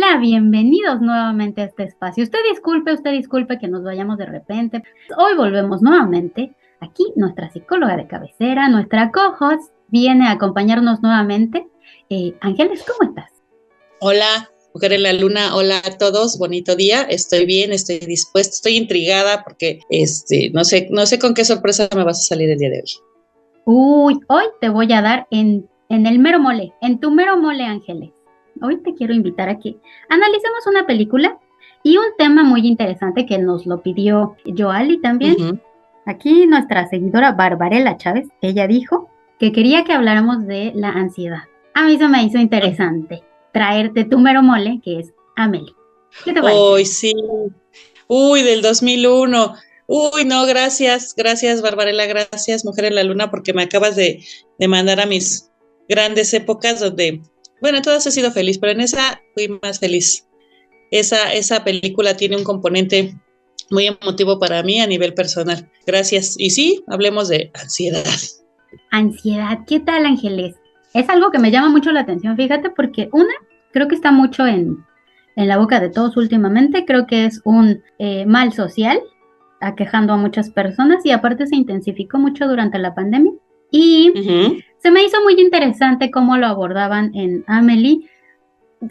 Hola, bienvenidos nuevamente a este espacio. Usted disculpe que nos vayamos de repente. Hoy volvemos nuevamente. Aquí nuestra psicóloga de cabecera, nuestra co-host, viene a acompañarnos nuevamente. Ángeles, ¿cómo estás? Hola, Mujer en la Luna, hola a todos, bonito día, estoy bien, estoy dispuesta, estoy intrigada porque no sé con qué sorpresa me vas a salir el día de hoy. Uy, hoy te voy a dar en el mero mole, en tu mero mole, Ángeles. Hoy te quiero invitar a que analicemos una película y un tema muy interesante que nos lo pidió Joali también. Uh-huh. Aquí nuestra seguidora Barbarella Chávez, ella dijo que quería que habláramos de la ansiedad. A mí se me hizo interesante traerte tu mero mole, que es Amelie. ¿Qué te parece? Hoy sí, uy, del 2001. Uy, no, gracias, Barbarella, gracias, Mujer en la Luna, porque me acabas de mandar a mis grandes épocas donde, bueno, todas he sido feliz, pero en esa fui más feliz. Esa película tiene un componente muy emotivo para mí a nivel personal. Gracias. Y sí, hablemos de ansiedad. Ansiedad, ¿qué tal, Ángeles? Es algo que me llama mucho la atención, fíjate, porque creo que está mucho en la boca de todos últimamente, creo que es un mal social, aquejando a muchas personas y aparte se intensificó mucho durante la pandemia y Uh-huh. se me hizo muy interesante cómo lo abordaban en Amelie.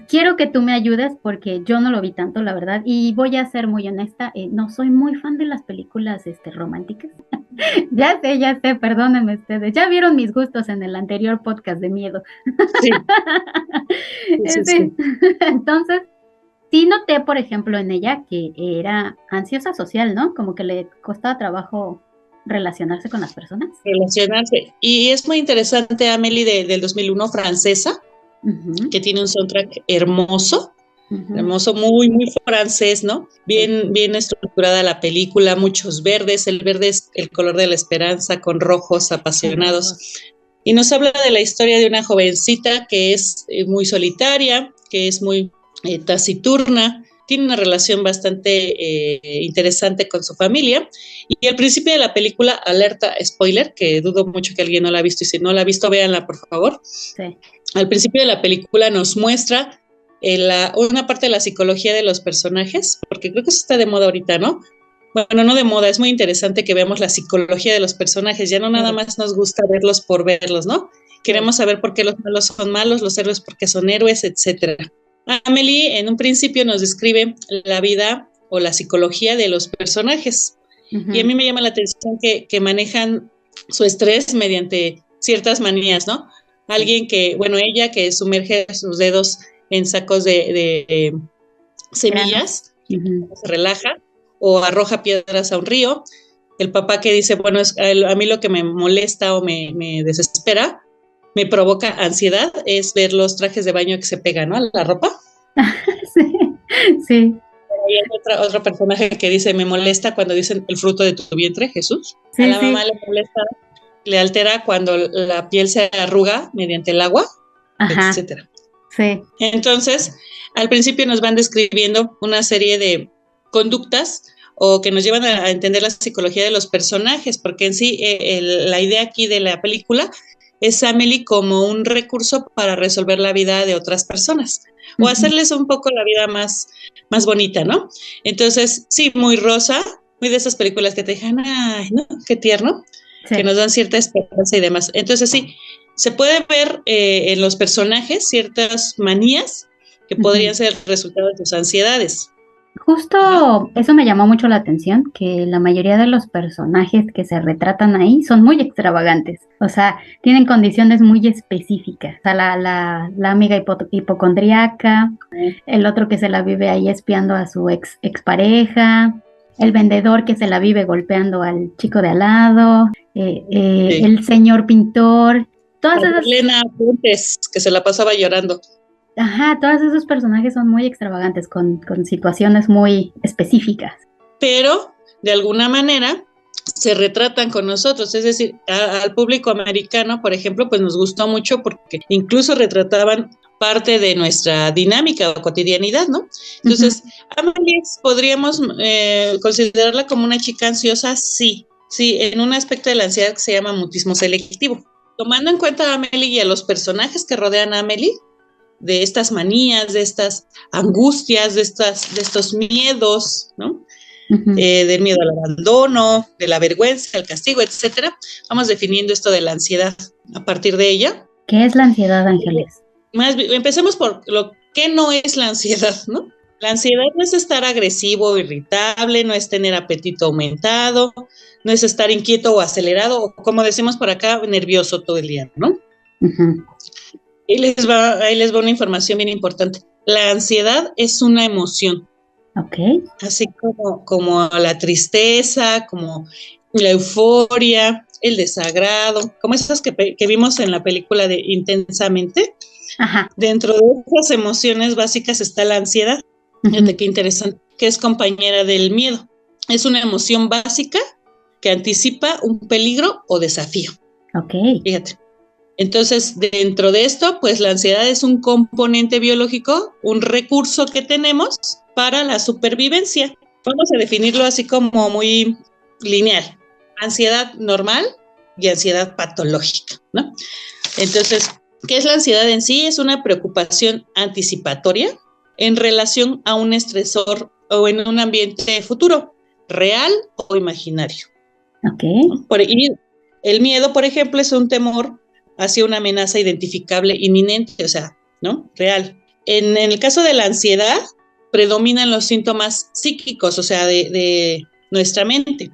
Quiero que tú me ayudes porque yo no lo vi tanto, la verdad, y voy a ser muy honesta, no soy muy fan de las películas románticas. Ya sé, perdónenme ustedes. Ya vieron mis gustos en el anterior podcast de miedo. Sí, sí, Sí. sí. Entonces, sí noté, por ejemplo, en ella que era ansiosa social, ¿no? Como que le costaba trabajo relacionarse con las personas. Relacionarse. Y es muy interesante Amélie del 2001, francesa, Ujú, que tiene un soundtrack hermoso, ujú, hermoso, muy, muy francés, ¿no? sí. Bien, bien estructurada la película, muchos verdes, el verde es el color de la esperanza, con rojos Con apasionados. rojos. Y nos habla de la historia de una jovencita que es muy solitaria, que es muy taciturna, tiene una relación bastante interesante con su familia. Y al principio de la película, alerta spoiler, que dudo mucho que alguien no la ha visto, y si no la ha visto, véanla por favor. Sí. Al principio de la película nos muestra una parte de la psicología de los personajes, porque creo que eso está de moda ahorita, ¿no? Bueno, no de moda, es muy interesante que veamos la psicología de los personajes, ya no nada Sí, más nos gusta verlos por verlos, ¿no? sí. Queremos saber por qué los malos son malos, los héroes porque son héroes, etcétera. Amelie en un principio nos describe la vida o la psicología de los personajes y a Ujú, mí me llama la atención que manejan su estrés mediante ciertas manías, ¿no? sí. Alguien que, bueno, ella que sumerge sus dedos en sacos de Granos. semillas, Ujú. se relaja o arroja piedras a un río. El papá que dice, bueno, a mí lo que me molesta o me desespera, me provoca ansiedad, es ver los trajes de baño que se pegan, ¿no? A la ropa. Sí, sí, Y hay otro personaje que dice, me molesta cuando dicen el fruto de tu vientre, Jesús. A sí, la sí. mamá le molesta, le altera cuando la piel se arruga mediante el agua, Ajá, etcétera. sí. Entonces, al principio nos van describiendo una serie de conductas o que nos llevan a entender la psicología de los personajes, porque en sí la idea aquí de la película es Amelie como un recurso para resolver la vida de otras personas o Ujú, hacerles un poco la vida más bonita, ¿no? Entonces, sí, muy rosa, muy de esas películas que te dejan, ay, ¿no? Qué tierno, que sí. nos dan cierta esperanza y demás. Entonces, sí, se puede ver en los personajes ciertas manías que podrían Ujú. ser resultado de sus ansiedades. Ajá. Justo eso me llamó mucho la atención, que la mayoría de los personajes que se retratan ahí son muy extravagantes, o sea, tienen condiciones muy específicas. O sea, la amiga hipocondriaca, el otro que se la vive ahí espiando a su expareja, el vendedor que se la vive golpeando al chico de al lado, Sí. el señor pintor, todas esas. Elena Fuentes, que se la pasaba llorando. Ajá, todos esos personajes son muy extravagantes, con situaciones muy específicas. Pero de alguna manera se retratan con nosotros, es decir, al público americano, por ejemplo, pues nos gustó mucho porque incluso retrataban parte de nuestra dinámica o cotidianidad, ¿no? Ujú, Entonces, Amelie, ¿podríamos considerarla como una chica ansiosa? Sí, sí, en un aspecto de la ansiedad que se llama mutismo selectivo. Tomando en cuenta a Amelie y a los personajes que rodean a Amelie, de estas manías, de estas angustias, de estos miedos, ¿no? Del miedo al abandono, de la vergüenza, el castigo, etcétera. Vamos definiendo esto de la ansiedad a partir de ella. ¿Qué es la ansiedad, Ángeles? Empecemos por lo que no es la ansiedad, ¿no? La ansiedad no es estar agresivo o irritable, no es tener apetito aumentado, no es estar inquieto o acelerado, o como decimos por acá, nervioso todo el día, ¿no? Ahí les va una información bien importante. La ansiedad es una emoción. Así como la tristeza, como la euforia, el desagrado, como esas que vimos en la película de Intensamente. Ajá. Dentro de esas emociones básicas está la ansiedad. Fíjate qué interesante, que es compañera del miedo. Es una emoción básica que anticipa un peligro o desafío. Fíjate. Entonces, dentro de esto, pues la ansiedad es un componente biológico, un recurso que tenemos para la supervivencia. Vamos a definirlo así como muy lineal. Ansiedad normal y ansiedad patológica, ¿no? Entonces, ¿qué es la ansiedad en sí? Es una preocupación anticipatoria en relación a un estresor o en un ambiente futuro, real o imaginario. Y el miedo, por ejemplo, es un temor hacia una amenaza identificable inminente, o sea, ¿no? Real. En el caso de la ansiedad, predominan los síntomas psíquicos, o sea, de nuestra mente.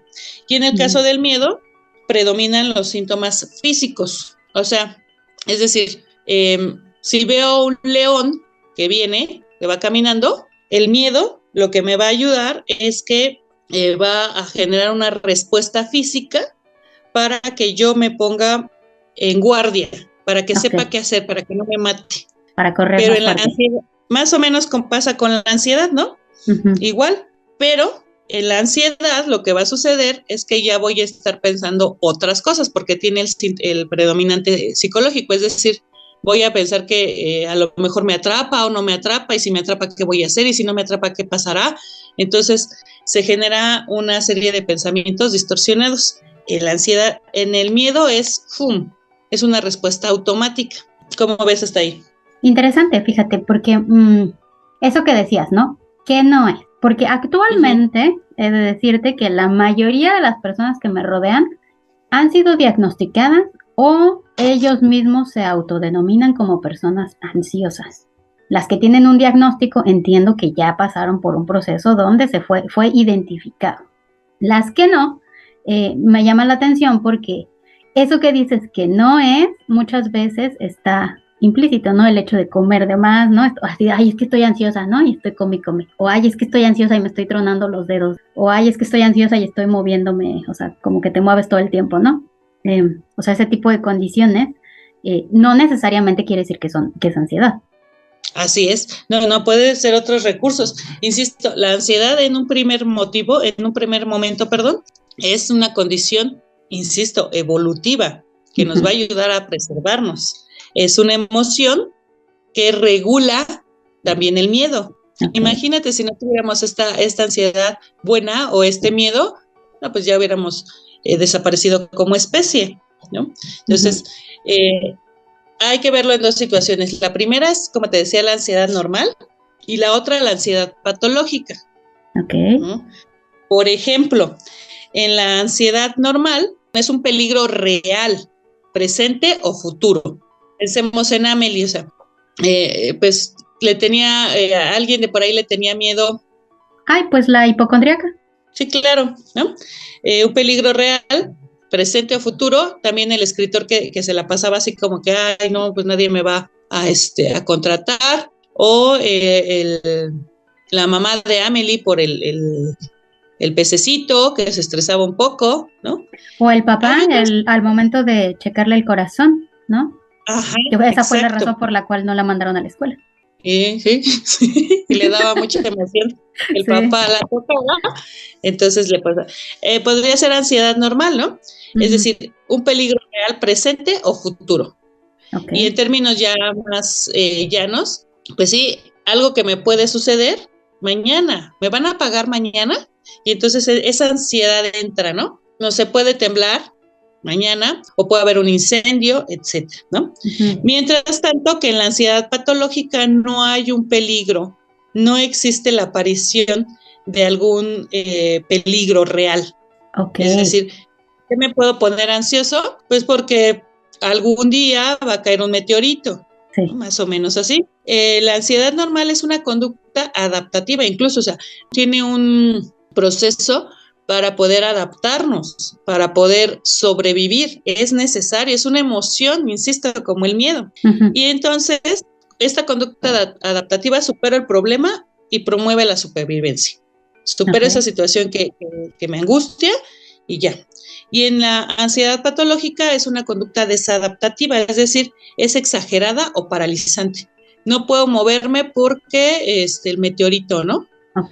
Y en el caso del miedo, predominan los síntomas físicos, o sea, es decir, si veo un león que viene, que va caminando, el miedo lo que me va a ayudar es que va a generar una respuesta física para que yo me ponga en guardia, para que sepa qué hacer, para que no me mate. Para correr. Pero en la ansiedad, más o menos pasa con la ansiedad, ¿no? Igual, pero en la ansiedad lo que va a suceder es que ya voy a estar pensando otras cosas porque tiene el predominante psicológico, es decir, voy a pensar que a lo mejor me atrapa o no me atrapa, y si me atrapa, ¿qué voy a hacer? Y si no me atrapa, ¿qué pasará? Entonces se genera una serie de pensamientos distorsionados. En la ansiedad, en el miedo es es una respuesta automática. ¿Cómo ves hasta ahí? Interesante, fíjate, porque eso que decías, ¿no? ¿Qué no es? Porque actualmente he de decirte que la mayoría de las personas que me rodean han sido diagnosticadas o ellos mismos se autodenominan como personas ansiosas. Las que tienen un diagnóstico entiendo que ya pasaron por un proceso donde fue identificado. Las que no, me llama la atención porque eso que dices que no es, muchas veces está implícito, ¿no? El hecho de comer de más, ¿no? Así, ay, es que estoy ansiosa, ¿no? Y estoy come. O ay, es que estoy ansiosa y me estoy tronando los dedos. O ay, es que estoy ansiosa y estoy moviéndome, o sea, como que te mueves todo el tiempo, ¿no? O sea, ese tipo de condiciones no necesariamente quiere decir que es ansiedad. Así es, no puede ser otros recursos. Insisto, la ansiedad en un primer momento, es una condición, insisto, evolutiva, que nos va a ayudar a preservarnos. Es una emoción que regula también el miedo. Imagínate si no tuviéramos esta ansiedad buena o este miedo, pues ya hubiéramos desaparecido como especie, ¿no? Entonces, hay que verlo en dos situaciones. La primera es, como te decía, la ansiedad normal, y la otra, la ansiedad patológica. ¿No? Por ejemplo, en la ansiedad normal es un peligro real, presente o futuro. Pensemos en Amelie, o sea, pues alguien de por ahí le tenía miedo. Ay, pues la hipocondríaca. Sí, claro, ¿no? Un peligro real, presente o futuro. También el escritor que se la pasaba así como que, ay, no, pues nadie me va a contratar. O la mamá de Amelie por el pececito que se estresaba un poco, ¿no? O el papá al momento de checarle el corazón, ¿no? Ajá, esa fue la razón por la cual no la mandaron a la escuela. Sí, y le daba mucha emoción el papá la tocaba, entonces le pasa. Podría ser ansiedad normal, ¿no? Es decir, un peligro real presente o futuro. Y en términos ya más llanos, pues sí, algo que me puede suceder mañana, me van a pagar mañana, y entonces esa ansiedad entra, ¿no? No se puede temblar, mañana, o puede haber un incendio, etcétera, ¿no? Mientras tanto que en la ansiedad patológica no hay un peligro, no existe la aparición de algún peligro real. Es decir, ¿qué me puedo poner ansioso? Pues porque algún día va a caer un meteorito, ¿no? Más o menos así. La ansiedad normal es una conducta adaptativa, incluso, o sea, tiene un proceso para poder adaptarnos, para poder sobrevivir. Es necesario, es una emoción, insisto, como el miedo. Y entonces, esta conducta adaptativa supera el problema y promueve la supervivencia. Supera esa situación que me angustia y ya. Y en la ansiedad patológica es una conducta desadaptativa, es decir, es exagerada o paralizante. No puedo moverme porque el meteorito, ¿no?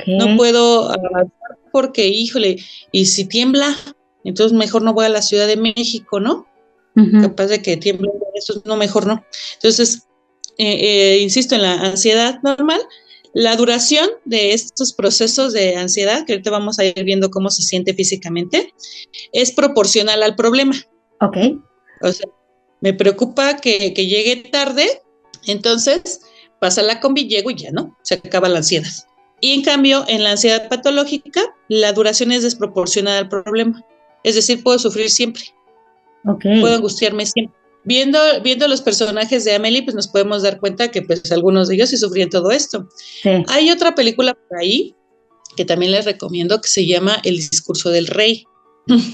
No puedo avanzar porque, híjole, y si tiembla, entonces mejor no voy a la Ciudad de México, ¿no? Capaz de que tiemble, eso no, mejor no. Entonces, insisto, en la ansiedad normal, la duración de estos procesos de ansiedad, que ahorita vamos a ir viendo cómo se siente físicamente, es proporcional al problema. O sea, me preocupa que llegue tarde, entonces pasa la combi, llego y ya, ¿no? Se acaba la ansiedad. Y en cambio, en la ansiedad patológica, la duración es desproporcionada al problema. Es decir, puedo sufrir siempre. Puedo angustiarme siempre. Viendo los personajes de Amélie, pues nos podemos dar cuenta que pues algunos de ellos sí sufrían todo esto. Hay otra película por ahí que también les recomiendo que se llama El discurso del rey.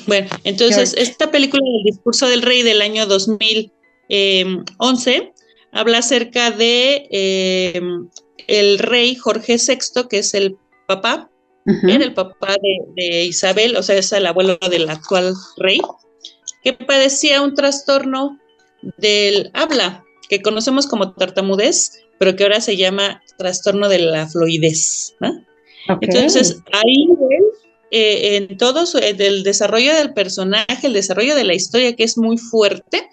Bueno, entonces esta película del discurso del rey del año 2011 habla acerca de el rey Jorge VI, que es el papá, era el papá de Isabel, o sea, es el abuelo del actual rey, que padecía un trastorno del habla, que conocemos como tartamudez, pero que ahora se llama trastorno de la fluidez, ¿no? Entonces, ahí en todo el desarrollo del personaje, el desarrollo de la historia, que es muy fuerte,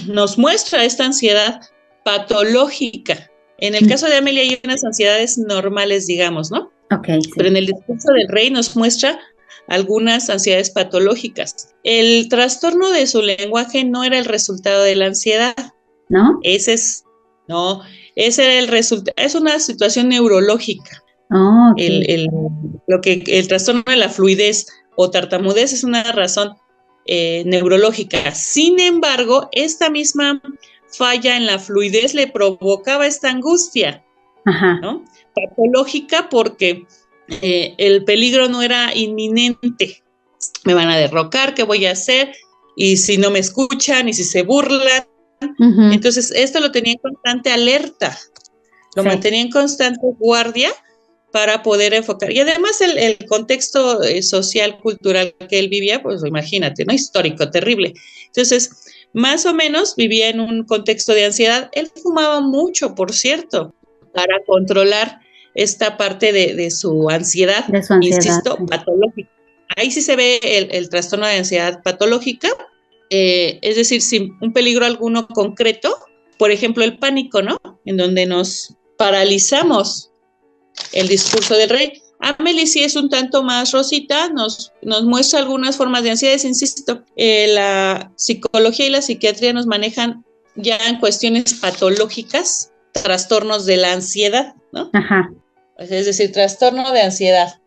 nos muestra esta ansiedad patológica. En el caso de Amelia hay unas ansiedades normales, digamos, ¿no? Pero en el discurso del rey nos muestra algunas ansiedades patológicas. El trastorno de su lenguaje no era el resultado de la ansiedad. ¿No? Ese era el resultado, es una situación neurológica. El trastorno de la fluidez o tartamudez es una razón neurológica. Sin embargo, esta misma falla en la fluidez le provocaba esta angustia, ¿no? Patológica porque el peligro no era inminente. Me van a derrocar, ¿qué voy a hacer? Y si no me escuchan, y si se burlan. Entonces, esto lo tenía en constante alerta, lo mantenía en constante guardia para poder enfocar. Y además el contexto social, cultural que él vivía, pues imagínate, ¿no? Histórico, terrible. Entonces, más o menos vivía en un contexto de ansiedad. Él fumaba mucho, por cierto, para controlar esta parte de su ansiedad, insisto, patológica. Ahí sí se ve el trastorno de ansiedad patológica, es decir, sin un peligro alguno concreto, por ejemplo, el pánico, ¿no? En donde nos paralizamos. El discurso del rey. Amélie sí es un tanto más rosita, nos muestra algunas formas de ansiedad, insisto, la psicología y la psiquiatría nos manejan ya en cuestiones patológicas, trastornos de la ansiedad, ¿no? Es decir, trastorno de ansiedad.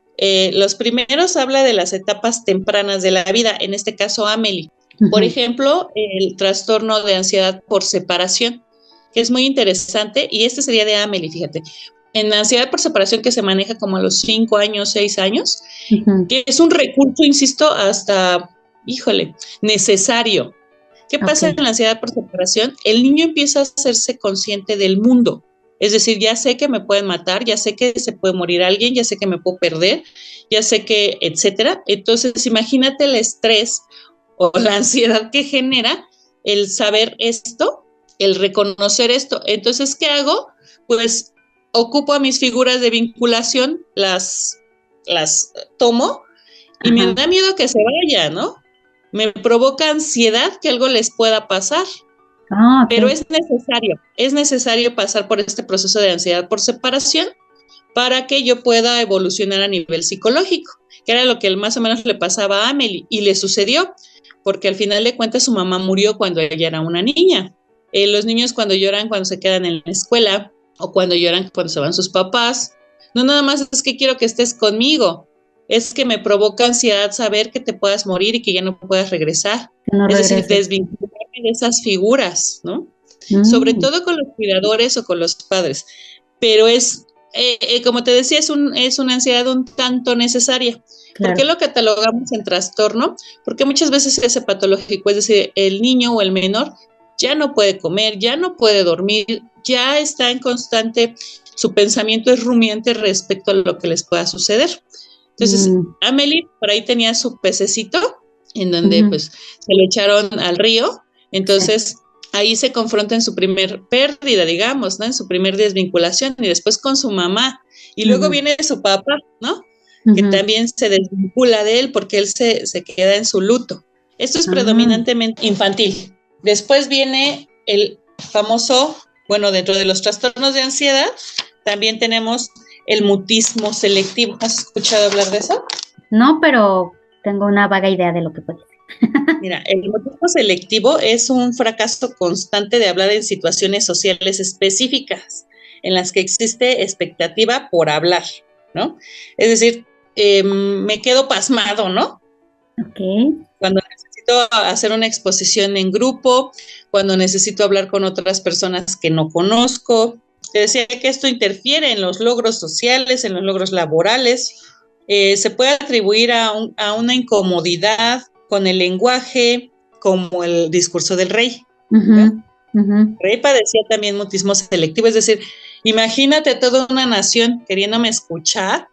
Los primeros habla de las etapas tempranas de la vida, en este caso Amélie. Por ejemplo, el trastorno de ansiedad por separación, que es muy interesante, y este sería de Amélie, fíjate. En la ansiedad por separación que se maneja como a los 5 años, 6 años, que es un recurso, insisto, hasta, necesario. ¿Qué pasa en la ansiedad por separación? El niño empieza a hacerse consciente del mundo. Es decir, ya sé que me pueden matar, ya sé que se puede morir alguien, ya sé que me puedo perder, ya sé que, etcétera. Entonces, imagínate el estrés o la ansiedad que genera el saber esto, el reconocer esto. Entonces, ¿qué hago? Pues ocupo a mis figuras de vinculación, las tomo y me da miedo que se vaya, ¿no? Me provoca ansiedad que algo les pueda pasar. Pero es necesario pasar por este proceso de ansiedad por separación para que yo pueda evolucionar a nivel psicológico, que era lo que más o menos le pasaba a Amélie, y le sucedió. porque al final de cuentas su mamá murió cuando ella era una niña. Los niños cuando lloran, cuando se quedan en la escuela, o cuando lloran cuando se van sus papás, no nada más es que quiero que estés conmigo, es que me provoca ansiedad saber que te puedas morir y que ya no puedas regresar. No es decir, regreses. desvincularme de esas figuras, ¿no? Sobre todo con los cuidadores o con los padres. Pero es, como te decía, es una ansiedad un tanto necesaria. Claro. ¿Por qué lo catalogamos en trastorno? Porque muchas veces se hace patológico, es decir, el niño o el menor ya no puede comer, ya no puede dormir, ya está en constante, su pensamiento es rumiante respecto a lo que les pueda suceder. Entonces, Amelie por ahí tenía su pececito, en donde pues se lo echaron al río, entonces ahí se confronta en su primer pérdida, digamos, ¿no? En su primer desvinculación, y después con su mamá, y luego viene su papá, ¿no? Que también se desvincula de él porque él se queda en su luto. Esto es predominantemente infantil. Después viene el famoso, bueno, dentro de los trastornos de ansiedad, también tenemos el mutismo selectivo. ¿Has escuchado hablar de eso? No, pero tengo una vaga idea de lo que puede ser. Mira, el mutismo selectivo es un fracaso constante de hablar en situaciones sociales específicas en las que existe expectativa por hablar, ¿no? Es decir, me quedo pasmado, ¿no? Ok. Cuando necesito hacer una exposición en grupo, cuando necesito hablar con otras personas que no conozco. Te decía que esto interfiere en los logros sociales, en los logros laborales. Se puede atribuir a una incomodidad con el lenguaje, como el discurso del rey. El rey padecía también mutismo selectivo, es decir, imagínate toda una nación queriéndome escuchar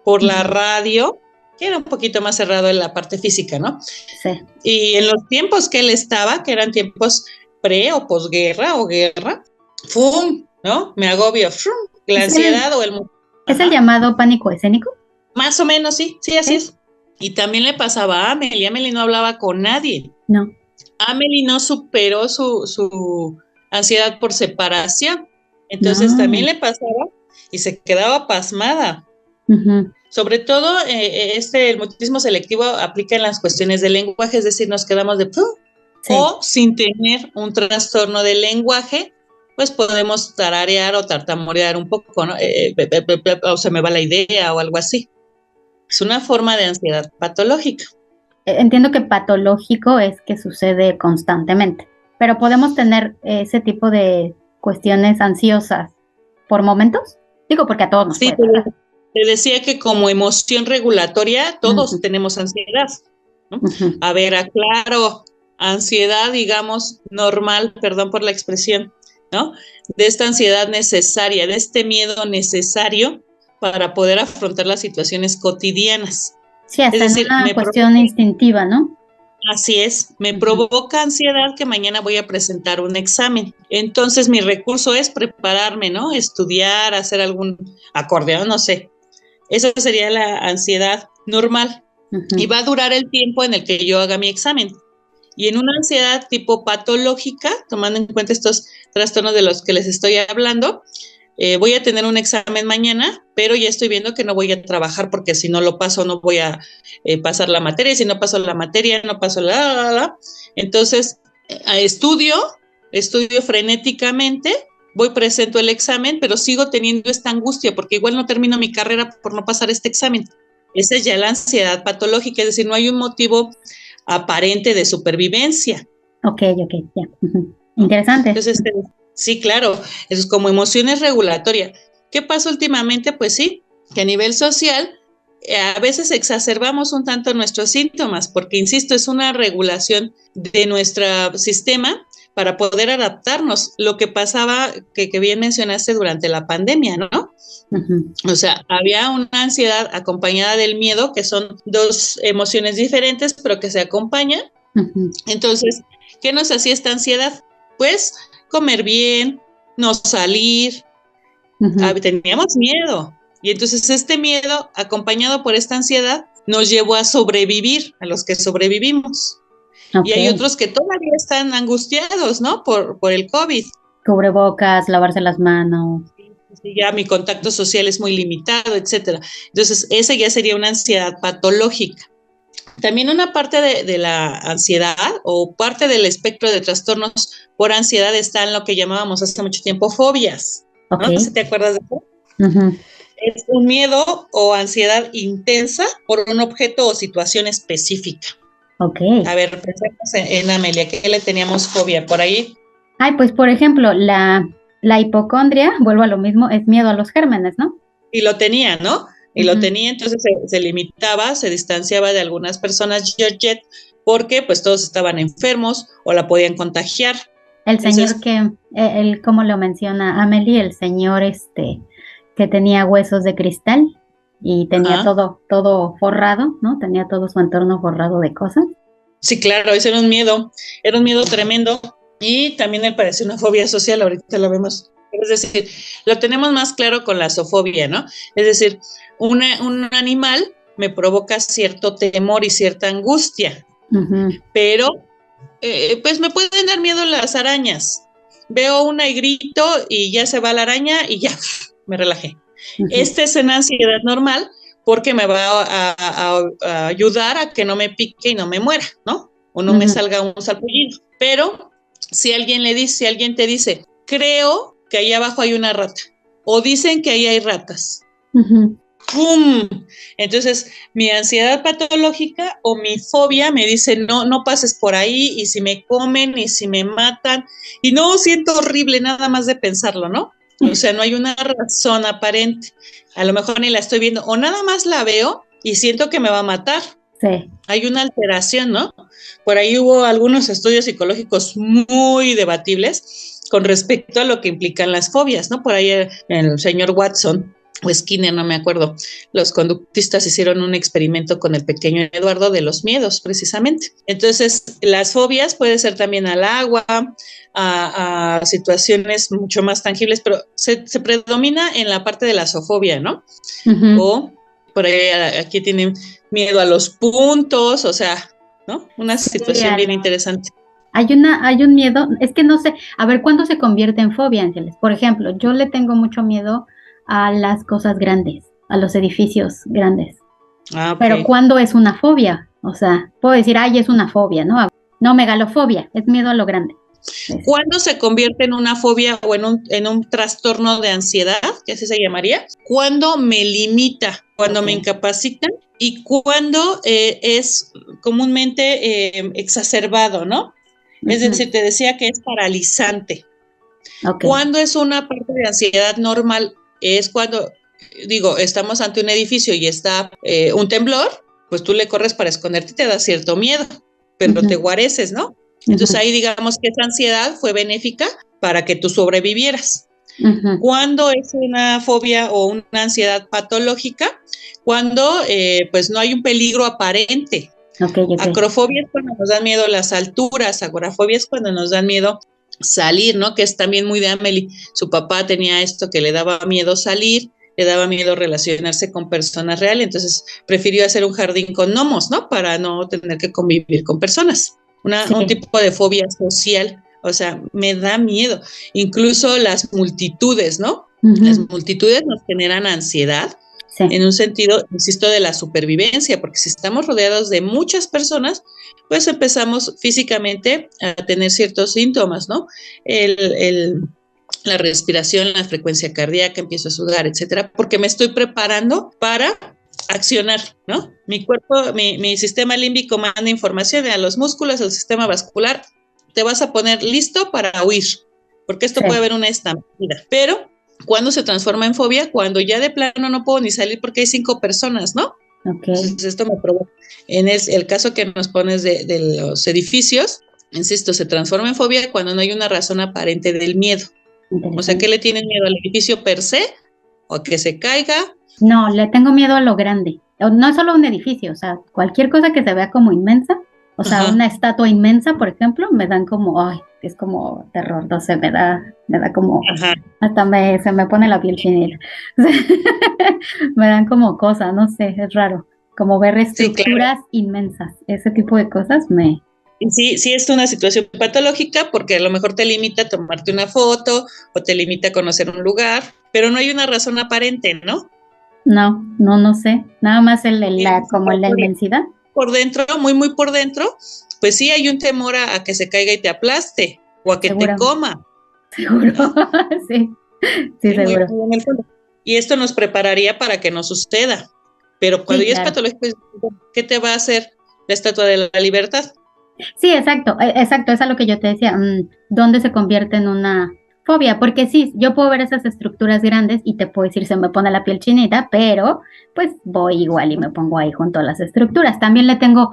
por la radio, que era un poquito más cerrado en la parte física, ¿no? Sí. Y en los tiempos que él estaba, que eran tiempos pre o posguerra o guerra, ¡fum! ¿No? Me agobio, ¡fum! La ansiedad o el... ¿Es el llamado pánico escénico? Más o menos, sí, así es. Y también le pasaba a Amelie. Amelie no hablaba con nadie. No. Amelie no superó su ansiedad por separación. Entonces también le pasaba y se quedaba pasmada. Sobre todo, el mutismo selectivo aplica en las cuestiones del lenguaje, es decir, nos quedamos de... O sin tener un trastorno del lenguaje, pues podemos tararear o tartamudear un poco, ¿no? O se me va la idea o algo así. Es una forma de ansiedad patológica. Entiendo que patológico es que sucede constantemente, pero podemos tener ese tipo de cuestiones ansiosas por momentos. Digo, porque a todos nos puede pasar. Te decía que como emoción regulatoria todos tenemos ansiedad, ¿no? A ver, aclaro, ansiedad, digamos, normal, perdón por la expresión, ¿no? De esta ansiedad necesaria, de este miedo necesario para poder afrontar las situaciones cotidianas. Sí, hasta es decir, una cuestión instintiva, ¿no? Así es, me provoca ansiedad que mañana voy a presentar un examen. Entonces mi recurso es prepararme, ¿no? Estudiar, hacer algún acordeón, no sé. Esa sería la ansiedad normal. Y va a durar el tiempo en el que yo haga mi examen. Y en una ansiedad tipo patológica, tomando en cuenta estos trastornos de los que les estoy hablando, voy a tener un examen mañana, pero ya estoy viendo que no voy a trabajar porque si no lo paso no voy a pasar la materia, si no paso la materia no paso la. Entonces, estudio frenéticamente, presento el examen, pero sigo teniendo esta angustia porque igual no termino mi carrera por no pasar este examen. Esa es ya la ansiedad patológica, es decir, no hay un motivo aparente de supervivencia. Ok, ya. Interesante. Entonces, sí, claro, eso es como emociones regulatorias. ¿Qué pasa últimamente? Pues sí, que a nivel social a veces exacerbamos un tanto nuestros síntomas, porque, insisto, es una regulación de nuestro sistema para poder adaptarnos. Lo que pasaba, que bien mencionaste durante la pandemia, ¿no? O sea, había una ansiedad acompañada del miedo, que son dos emociones diferentes, pero que se acompañan. Entonces, ¿qué nos hacía esta ansiedad? Pues comer bien, no salir, teníamos miedo. Y entonces este miedo, acompañado por esta ansiedad, nos llevó a sobrevivir, a los que sobrevivimos. Y hay otros que todavía están angustiados, ¿no? Por el COVID. Cubrebocas, lavarse las manos. Sí, ya mi contacto social es muy limitado, etcétera. Entonces, esa ya sería una ansiedad patológica. También una parte de la ansiedad o parte del espectro de trastornos por ansiedad está en lo que llamábamos hace mucho tiempo fobias. Ok. ¿No? ¿Sí te acuerdas de eso? Ujú. Es un miedo o ansiedad intensa por un objeto o situación específica. Ok. A ver, pensemos en Amelia, ¿qué le teníamos fobia por ahí? Ay, pues por ejemplo, la hipocondria, vuelvo a lo mismo, es miedo a los gérmenes, ¿no? Y lo tenía, ¿no? Y lo Ujú. tenía, entonces se limitaba, se distanciaba de algunas personas, Georgette, porque pues todos estaban enfermos o la podían contagiar. El Entonces, señor que, él, como lo menciona Amelie, el señor que tenía huesos de cristal y tenía ajá. todo forrado, ¿no? Tenía todo su entorno forrado de cosas. Sí, claro, ese era un miedo tremendo y también me parece una fobia social, ahorita lo vemos. Es decir, lo tenemos más claro con la zoofobia, ¿no? Es decir, un animal me provoca cierto temor y cierta angustia, Ujú. pero pues me pueden dar miedo las arañas. Veo una y grito y ya se va la araña y ya me relajé. Ujú. Este es una ansiedad normal porque me va a ayudar a que no me pique y no me muera, ¿no? O no me Ujú. salga un salpullido. Pero si alguien te dice, creo que ahí abajo hay una rata, o dicen que ahí hay ratas, Ujú. ¡pum! Entonces, mi ansiedad patológica o mi fobia me dice, no, no pases por ahí, y si me comen, y si me matan, y no, siento horrible nada más de pensarlo, ¿no? O sea, no hay una razón aparente. A lo mejor ni la estoy viendo, o nada más la veo y siento que me va a matar. Sí. Hay una alteración, ¿no? Por ahí hubo algunos estudios psicológicos muy debatibles con respecto a lo que implican las fobias, ¿no? Por ahí el señor Watson o Skinner, no me acuerdo, los conductistas hicieron un experimento con el pequeño Eduardo de los miedos, precisamente. Entonces, las fobias puede ser también al agua, a situaciones mucho más tangibles, pero se predomina en la parte de la zoofobia, ¿no? Ujú. O por ahí aquí tienen miedo a los puntos, o sea, ¿no? Una Sí, situación bien interesante. hay un miedo, es que no sé, a ver, ¿cuándo se convierte en fobia, Ángeles? Por ejemplo, yo le tengo mucho miedo a las cosas grandes, a los edificios grandes. Ah, ok. Pero ¿cuándo es una fobia? O sea, puedo decir, ay, es una fobia, ¿no? No, megalofobia, es miedo a lo grande. Es- ¿Cuándo se convierte en una fobia o en un trastorno de ansiedad, que así se llamaría? ¿Cuándo me limita, cuando ok. me incapacita y cuando es comúnmente exacerbado, ¿no? Es Ujú. decir, te decía que es paralizante. Ok. ¿Cuándo es una parte de ansiedad normal? Es cuando, digo, estamos ante un edificio y está un temblor, pues tú le corres para esconderte y te da cierto miedo, pero te Ujú. guareces, ¿no? Entonces Ujú. ahí digamos que esa ansiedad fue benéfica para que tú sobrevivieras. Ujú. ¿Cuándo es una fobia o una ansiedad patológica? Cuando pues no hay un peligro aparente. Ok, ok. Acrofobia es cuando nos dan miedo las alturas, agorafobia es cuando nos dan miedo salir, ¿no? Que es también muy de Amelie. Su papá tenía esto que le daba miedo salir, le daba miedo relacionarse con personas reales, entonces prefirió hacer un jardín con gnomos, ¿no? Para no tener que convivir con personas. Sí. Un tipo de fobia social, o sea, me da miedo. Incluso las multitudes, ¿no? Las Ujú. multitudes nos generan ansiedad Sí. en un sentido, insisto, de la supervivencia, porque si estamos rodeados de muchas personas, pues empezamos físicamente a tener ciertos síntomas, ¿no? El, el, la respiración, la frecuencia cardíaca, empiezo a sudar, etcétera, porque me estoy preparando para accionar, ¿no? Mi cuerpo, mi sistema límbico manda información a los músculos, al sistema vascular, te vas a poner listo para huir, porque esto puede Sí. haber una estampida, pero ¿cuándo se transforma en fobia? Cuando ya de plano no puedo ni salir porque hay 5 personas, ¿no? Ok. Entonces esto me provoca. En el caso que nos pones de los edificios, insisto, se transforma en fobia cuando no hay una razón aparente del miedo. O sea, ¿qué Interesante. le tienen miedo al edificio per se? ¿O a que se caiga? No, le tengo miedo a lo grande. No es solo un edificio, o sea, cualquier cosa que se vea como inmensa, o sea, Ajá, una estatua inmensa, por ejemplo, me dan como, ay, es como terror, no sé, me da como, ajá. se me pone la piel chinita. Me dan como cosas, no sé, es raro. Como ver Sí, claro. estructuras inmensas, ese tipo de cosas me, Y sí, sí es una situación patológica porque a lo mejor te limita a tomarte una foto o te limita a conocer un lugar, pero no hay una razón aparente, ¿no? no sé, nada más como en la Identificatoria. inmensidad. por dentro, muy por dentro, pues sí hay un temor a que se caiga y te aplaste o a que te coma. Seguro, ¿no? Sí, seguro. Muy en el fondo. Y esto nos prepararía para que no suceda. Pero cuando ya es patológico, ¿qué te va a hacer la Estatua de la Libertad? Sí, exacto, es a lo que yo te decía, ¿dónde se convierte en una fobia? Porque sí, yo puedo ver esas estructuras grandes y te puedo decir, se me pone la piel chinita, pero pues voy igual y me pongo ahí junto a las estructuras. También le tengo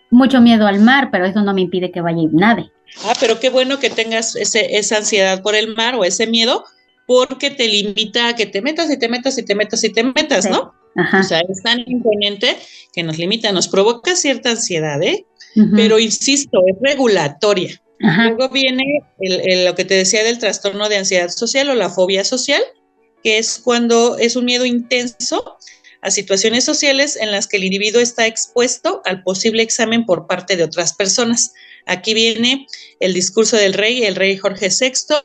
mucho miedo al mar, pero eso no me impide que vaya y nade. Pero qué bueno que tengas esa ansiedad por el mar o ese miedo, porque te limita a que te metas y te metas y te metas y te metas, sí. ¿No? Ajá. O sea, es tan imponente que nos limita, nos provoca cierta ansiedad, ¿eh? Pero insisto, es regulatoria. Ajá. Luego viene lo que te decía del trastorno de ansiedad social o la fobia social, que es cuando es un miedo intenso a situaciones sociales en las que el individuo está expuesto al posible examen por parte de otras personas. Aquí viene el discurso del rey, el rey Jorge VI,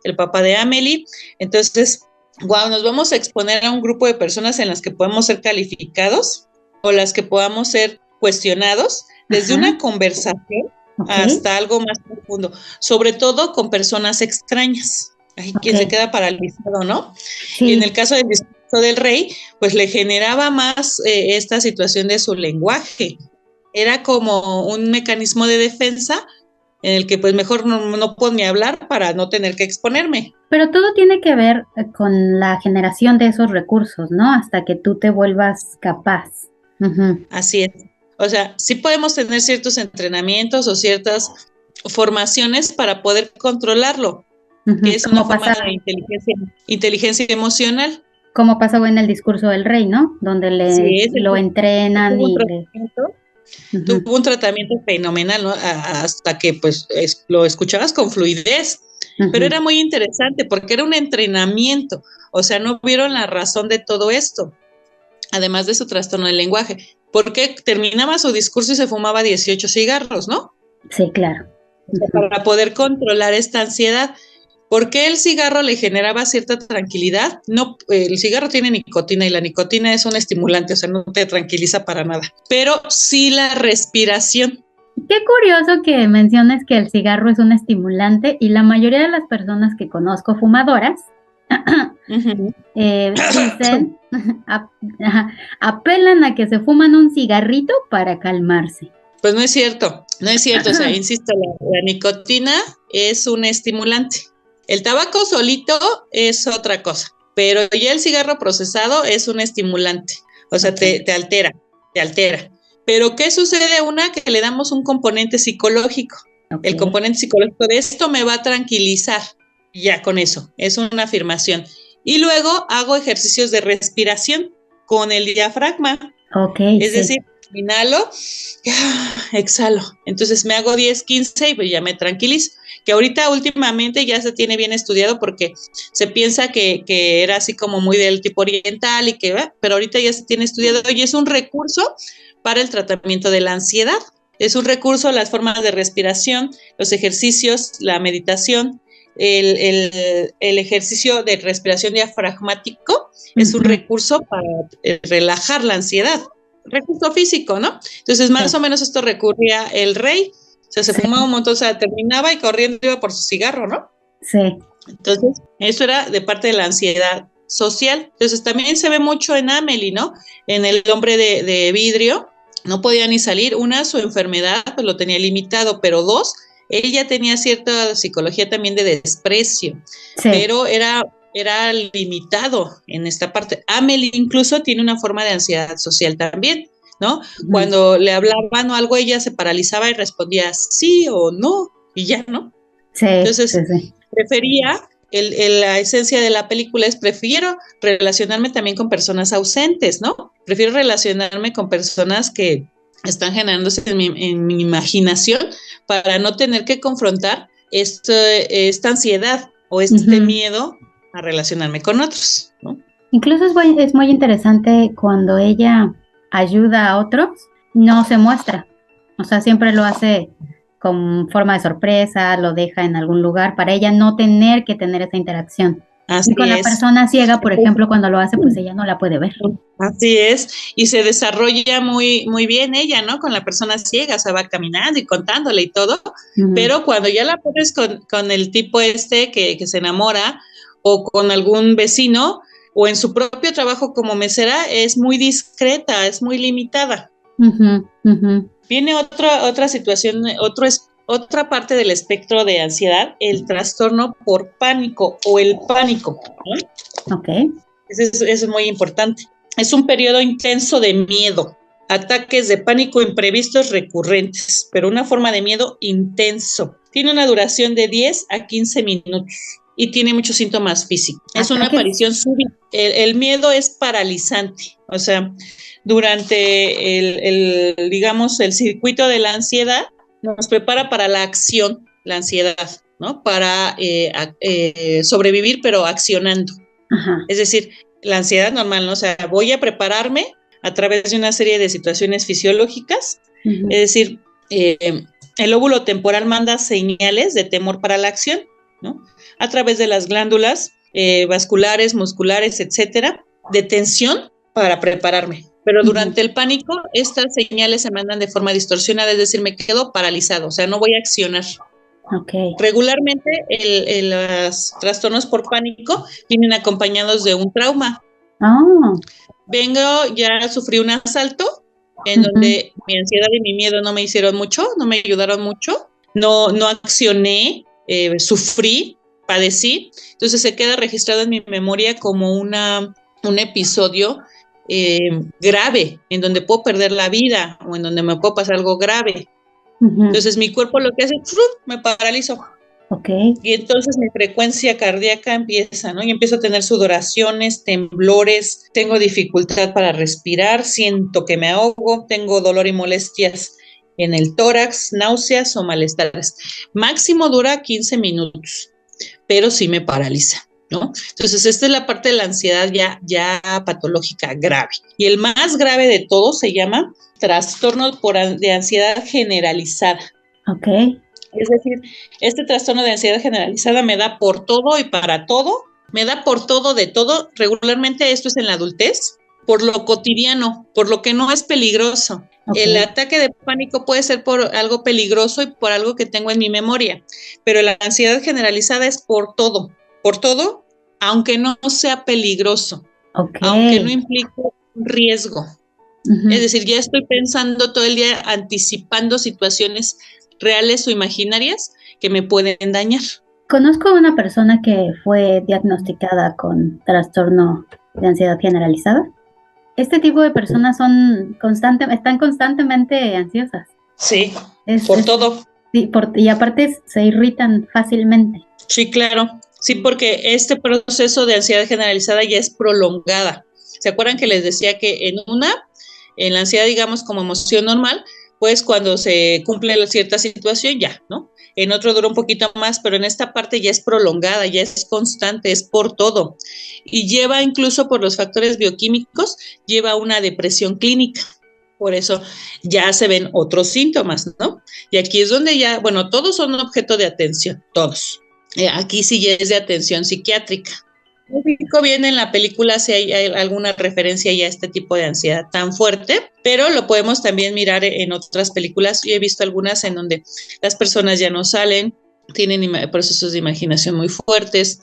el papá de Amélie. Entonces, nos vamos a exponer a un grupo de personas en las que podemos ser calificados o las que podamos ser cuestionados, desde una conversación hasta algo más profundo, sobre todo con personas extrañas. Hay quien se queda paralizado, ¿no? Sí. Y en el caso del discurso del rey, pues le generaba más esta situación de su lenguaje. Era como un mecanismo de defensa en el que pues mejor no puedo ni hablar para no tener que exponerme. Pero todo tiene que ver con la generación de esos recursos, ¿no? Hasta que tú te vuelvas capaz. Así es. O sea, sí podemos tener ciertos entrenamientos o ciertas formaciones para poder controlarlo, que es una forma de inteligencia emocional. Como pasó en el discurso del rey, ¿no? Donde lo entrenan y tuvo un tratamiento fenomenal, ¿no? Hasta que pues lo escuchabas con fluidez, pero era muy interesante porque era un entrenamiento, o sea, no vieron la razón de todo esto, además de su trastorno del lenguaje, porque terminaba su discurso y se fumaba 18 cigarros, ¿no? Sí, claro. O sea, para poder controlar esta ansiedad. ¿Por qué el cigarro le generaba cierta tranquilidad? No, el cigarro tiene nicotina y la nicotina es un estimulante, o sea, no te tranquiliza para nada. Pero sí la respiración. Qué curioso que menciones que el cigarro es un estimulante y la mayoría de las personas que conozco fumadoras dicen, apelan a que se fuman un cigarrito para calmarse. Pues no es cierto, o sea, insisto, la nicotina es un estimulante. El tabaco solito es otra cosa, pero ya el cigarro procesado es un estimulante, o sea, te altera. Pero ¿qué sucede? Que le damos un componente psicológico. El componente psicológico de esto me va a tranquilizar, ya con eso, es una afirmación. Y luego hago ejercicios de respiración con el diafragma. Es decir, inhalo, exhalo. Entonces me hago 10, 15 y pues ya me tranquilizo. Que ahorita últimamente ya se tiene bien estudiado porque se piensa que era así como muy del tipo oriental y pero ahorita ya se tiene estudiado y es un recurso para el tratamiento de la ansiedad. Es un recurso, las formas de respiración, los ejercicios, la meditación, el ejercicio de respiración diafragmático es un recurso para relajar la ansiedad. Recurso físico, ¿no? Entonces, más o menos esto recurría el rey, o sea, se fumaba un montón, o sea, terminaba y corriendo iba por su cigarro, ¿no? Sí. Entonces, eso era de parte de la ansiedad social. Entonces, también se ve mucho en Amélie, ¿no? En el hombre de vidrio, no podía ni salir. Su enfermedad pues lo tenía limitado, pero dos, él ya tenía cierta psicología también de desprecio, pero era limitado en esta parte. Amélie incluso tiene una forma de ansiedad social también, ¿no? Cuando le hablaban o algo, ella se paralizaba y respondía sí o no, y ya, ¿no? Sí. Entonces, prefería, la esencia de la película es prefiero relacionarme también con personas ausentes, ¿no? Prefiero relacionarme con personas que están generándose en mi imaginación para no tener que confrontar esta ansiedad o este miedo a relacionarme con otros, ¿no? Incluso es muy interesante cuando ella ayuda a otros, no se muestra, o sea, siempre lo hace con forma de sorpresa, lo deja en algún lugar para ella no tener que tener esa interacción. Así Y con la es. persona ciega, por ejemplo, cuando lo hace, pues ella no la puede ver. Así es, y se desarrolla muy, muy bien ella, ¿no? Con la persona ciega, o sea, va caminando y contándole y todo, pero cuando ya la pones con el tipo que se enamora, o con algún vecino, o en su propio trabajo como mesera, es muy discreta, es muy limitada. Viene otra situación, otra parte del espectro de ansiedad, el trastorno por pánico o el pánico, ¿no? Ok. Eso es muy importante. Es un periodo intenso de miedo, ataques de pánico imprevistos recurrentes, pero una forma de miedo intenso. Tiene una duración de 10 a 15 minutos y tiene muchos síntomas físicos. Es una aparición súbita. El miedo es paralizante, o sea, durante digamos, el circuito de la ansiedad nos prepara para la acción, la ansiedad, ¿no? Para sobrevivir, pero accionando. Ajá. Es decir, la ansiedad normal, ¿no? O sea, voy a prepararme a través de una serie de situaciones fisiológicas, es decir, el lóbulo temporal manda señales de temor para la acción, ¿no? A través de las glándulas vasculares, musculares, etcétera, de tensión para prepararme. Pero durante el pánico, estas señales se mandan de forma distorsionada, es decir, me quedo paralizado, o sea, no voy a accionar. Okay. Regularmente los trastornos por pánico vienen acompañados de un trauma. Oh. Ya sufrí un asalto en donde mi ansiedad y mi miedo no me hicieron mucho, no me ayudaron mucho, no accioné, sufrí, padecí, entonces se queda registrado en mi memoria como un episodio grave, en donde puedo perder la vida o en donde me puede pasar algo grave. Entonces mi cuerpo lo que hace, me paralizo. Okay. Y entonces mi frecuencia cardíaca empieza, ¿no? Y empiezo a tener sudoraciones, temblores, tengo dificultad para respirar, siento que me ahogo, tengo dolor y molestias en el tórax, náuseas o malestares. Máximo dura 15 minutos, pero sí me paraliza, ¿no? Entonces esta es la parte de la ansiedad ya patológica grave. Y el más grave de todos se llama trastorno de ansiedad generalizada. Okay. Es decir, este trastorno de ansiedad generalizada me da por todo y para todo, me da por todo de todo. Regularmente esto es en la adultez, por lo cotidiano, por lo que no es peligroso. Okay. El ataque de pánico puede ser por algo peligroso y por algo que tengo en mi memoria, pero la ansiedad generalizada es por todo, aunque no sea peligroso, okay, aunque no implique un riesgo. Es decir, ya estoy pensando todo el día, anticipando situaciones reales o imaginarias que me pueden dañar. Conozco a una persona que fue diagnosticada con trastorno de ansiedad generalizada. Este tipo de personas están constantemente ansiosas. Sí, por todo. Sí, y aparte se irritan fácilmente. Sí, claro. Sí, porque este proceso de ansiedad generalizada ya es prolongada. ¿Se acuerdan que les decía que en la ansiedad, digamos, como emoción normal, pues cuando se cumple cierta situación ya, ¿no? En otro dura un poquito más, pero en esta parte ya es prolongada, ya es constante, es por todo. Y lleva incluso por los factores bioquímicos, lleva una depresión clínica. Por eso ya se ven otros síntomas, ¿no? Y aquí es donde ya, bueno, todos son objeto de atención, todos. Aquí sí ya es de atención psiquiátrica. No fijo bien en la película si hay alguna referencia ya a este tipo de ansiedad tan fuerte, pero lo podemos también mirar en otras películas. Yo he visto algunas en donde las personas ya no salen, tienen procesos de imaginación muy fuertes,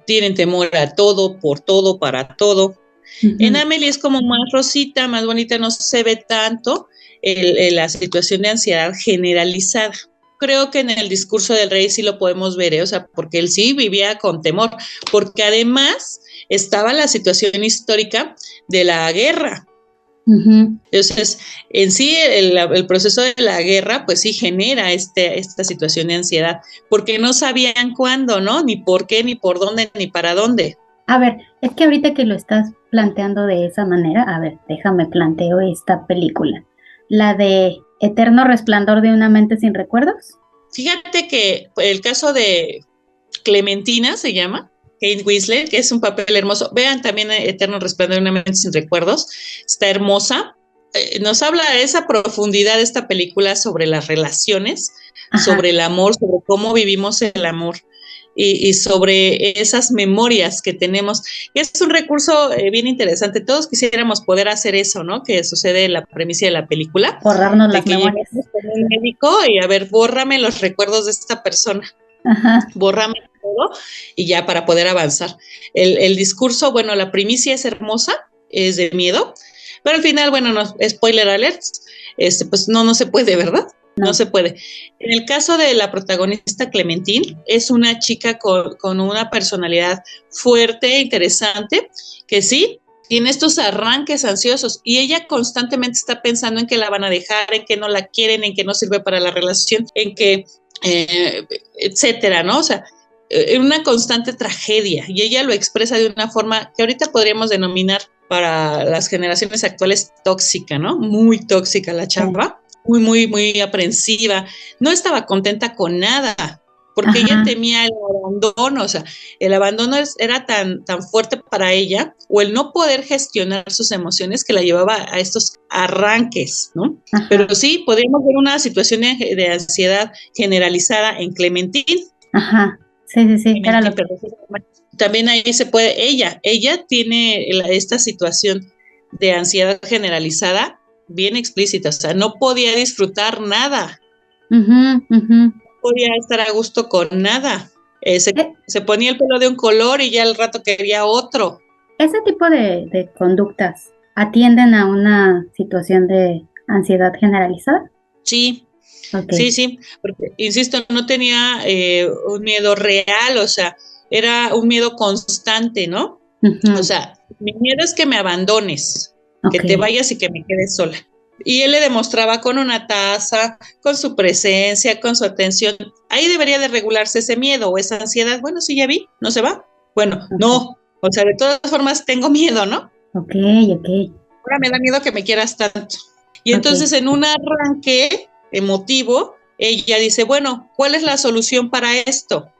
tienen temor a todo, por todo, para todo. En Amelie es como más rosita, más bonita, no se ve tanto la situación de ansiedad generalizada. Creo que en el discurso del rey sí lo podemos ver, o sea, porque él sí vivía con temor, porque además estaba la situación histórica de la guerra. Entonces, en sí, el proceso de la guerra, pues sí genera esta situación de ansiedad, porque no sabían cuándo, ¿no? Ni por qué, ni por dónde, ni para dónde. A ver, es que ahorita que lo estás planteando de esa manera, a ver, déjame planteo esta película. La de Eterno Resplandor de una mente sin recuerdos. Fíjate que el caso de Clementina se llama, Kate Winslet, que es un papel hermoso. Vean también Eterno Resplandor de una mente sin recuerdos. Está hermosa. nos habla de esa profundidad de esta película sobre las relaciones, Ajá. sobre el amor, sobre cómo vivimos el amor y sobre esas memorias que tenemos. Y es un recurso bien interesante. Todos quisiéramos poder hacer eso, ¿no? Que sucede en la premisa de la película, Borrarnos de las que memorias. llegamos con un médico y a ver, bórrame los recuerdos de esta persona. Ajá. Bórrame todo y ya para poder avanzar. El discurso, bueno, la primicia es hermosa, es de miedo, pero al final, bueno, no, spoiler alert, pues no se puede, ¿verdad? No se puede. En el caso de la protagonista Clementine, es una chica con una personalidad fuerte, interesante, que sí, tiene estos arranques ansiosos y ella constantemente está pensando en que la van a dejar, en que no la quieren, en que no sirve para la relación, en que, etcétera, ¿no? O sea, una constante tragedia y ella lo expresa de una forma que ahorita podríamos denominar para las generaciones actuales tóxica, ¿no? Muy tóxica la chava, muy, muy, muy aprensiva, no estaba contenta con nada, porque ella temía el abandono, o sea, el abandono era tan fuerte para ella, o el no poder gestionar sus emociones que la llevaba a estos arranques, ¿no? Pero sí, podríamos ver una situación de ansiedad generalizada en Clementine. Ajá, sí, era lo que... También ahí se puede, ella tiene esta situación de ansiedad generalizada bien explícita, o sea, no podía disfrutar nada, no podía estar a gusto con nada, se ponía el pelo de un color y ya al rato quería otro. ¿Ese tipo de conductas atienden a una situación de ansiedad generalizada? Sí. Okay. Sí, porque, insisto, no tenía un miedo real, o sea, era un miedo constante, ¿no? O sea, mi miedo es que me abandones, que te vayas y que me quedes sola. Y él le demostraba con una taza, con su presencia, con su atención. Ahí debería de regularse ese miedo o esa ansiedad. Bueno, sí, ya vi, no se va. Bueno, no, o sea, de todas formas tengo miedo, ¿no? Ok. Ahora me da miedo que me quieras tanto. Y entonces en un arranque emotivo, ella dice, bueno, ¿cuál es la solución para esto?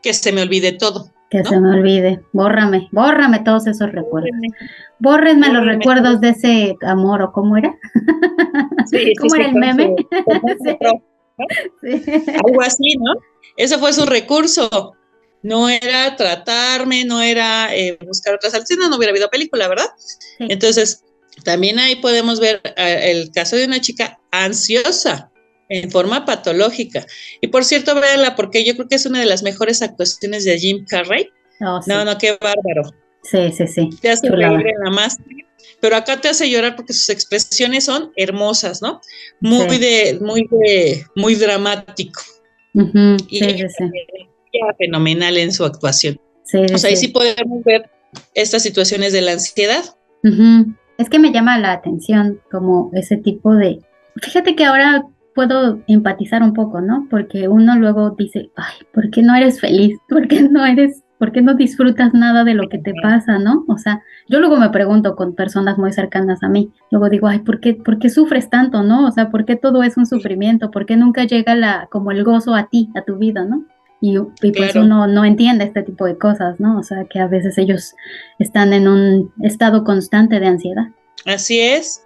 Que se me olvide todo. Que se me olvide, bórrame todos esos recuerdos. Bórrenme los recuerdos de ese amor, ¿o cómo era? Sí, ¿Cómo era el meme? Algo así, ¿no? Ese fue su recurso. No era tratarme, no era buscar otras alternativas, no hubiera habido película, ¿verdad? Sí. Entonces, también ahí podemos ver el caso de una chica ansiosa en forma patológica. Y por cierto, véanla, porque yo creo que es una de las mejores actuaciones de Jim Carrey. Oh, sí. No, qué bárbaro. Sí. Te hace reír en la máscara, pero acá te hace llorar porque sus expresiones son hermosas, ¿no? Muy dramático. Y fenomenal en su actuación. O sea, ahí sí podemos ver estas situaciones de la ansiedad. Es que me llama la atención como ese tipo de... Fíjate que ahora puedo empatizar un poco, ¿no? Porque uno luego dice, ay, ¿por qué no eres feliz? ¿Por qué no disfrutas nada de lo que te pasa, no? O sea, yo luego me pregunto con personas muy cercanas a mí, luego digo, ay, ¿por qué sufres tanto, no? O sea, ¿por qué todo es un sufrimiento? ¿Por qué nunca llega como el gozo a ti, a tu vida, no? Y pues uno no entiende este tipo de cosas, ¿no? O sea, que a veces ellos están en un estado constante de ansiedad. Así es.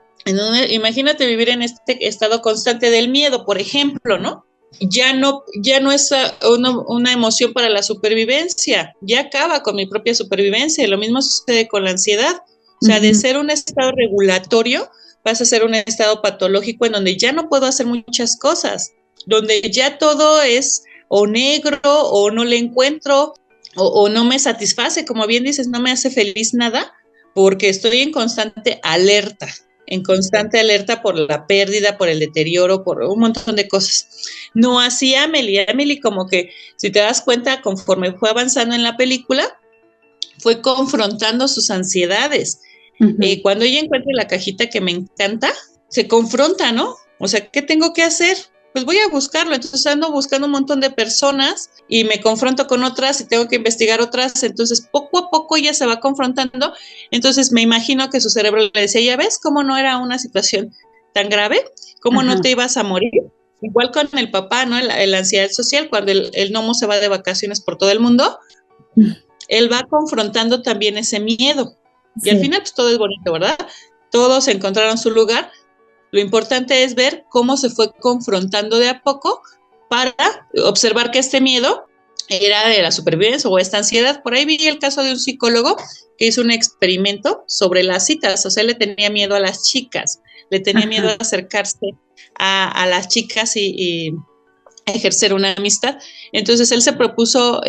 Imagínate vivir en este estado constante del miedo, por ejemplo, ¿no? Ya no es una emoción para la supervivencia, ya acaba con mi propia supervivencia. Lo mismo sucede con la ansiedad. O sea, de ser un estado regulatorio, pasa a ser un estado patológico en donde ya no puedo hacer muchas cosas, donde ya todo es o negro o no le encuentro o no me satisface, como bien dices, no me hace feliz nada porque estoy en constante alerta por la pérdida, por el deterioro, por un montón de cosas. No así Amelie como que, si te das cuenta, conforme fue avanzando en la película, fue confrontando sus ansiedades. Cuando ella encuentra la cajita que me encanta, se confronta, ¿no? O sea, ¿qué tengo que hacer? Pues voy a buscarlo, entonces ando buscando un montón de personas y me confronto con otras y tengo que investigar otras, entonces poco a poco ella se va confrontando, entonces me imagino que su cerebro le decía, ¿ya ves cómo no era una situación tan grave? ¿Cómo no te ibas a morir? Igual con el papá, ¿no? La ansiedad social, cuando el gnomo se va de vacaciones por todo el mundo, él va confrontando también ese miedo y al final pues todo es bonito, ¿verdad? Todos encontraron su lugar, Lo importante es ver cómo se fue confrontando de a poco para observar que este miedo era de la supervivencia o esta ansiedad. Por ahí vi el caso de un psicólogo que hizo un experimento sobre las citas, o sea, le tenía miedo a las chicas, le tenía miedo a acercarse a las chicas y ejercer una amistad. Entonces él se propuso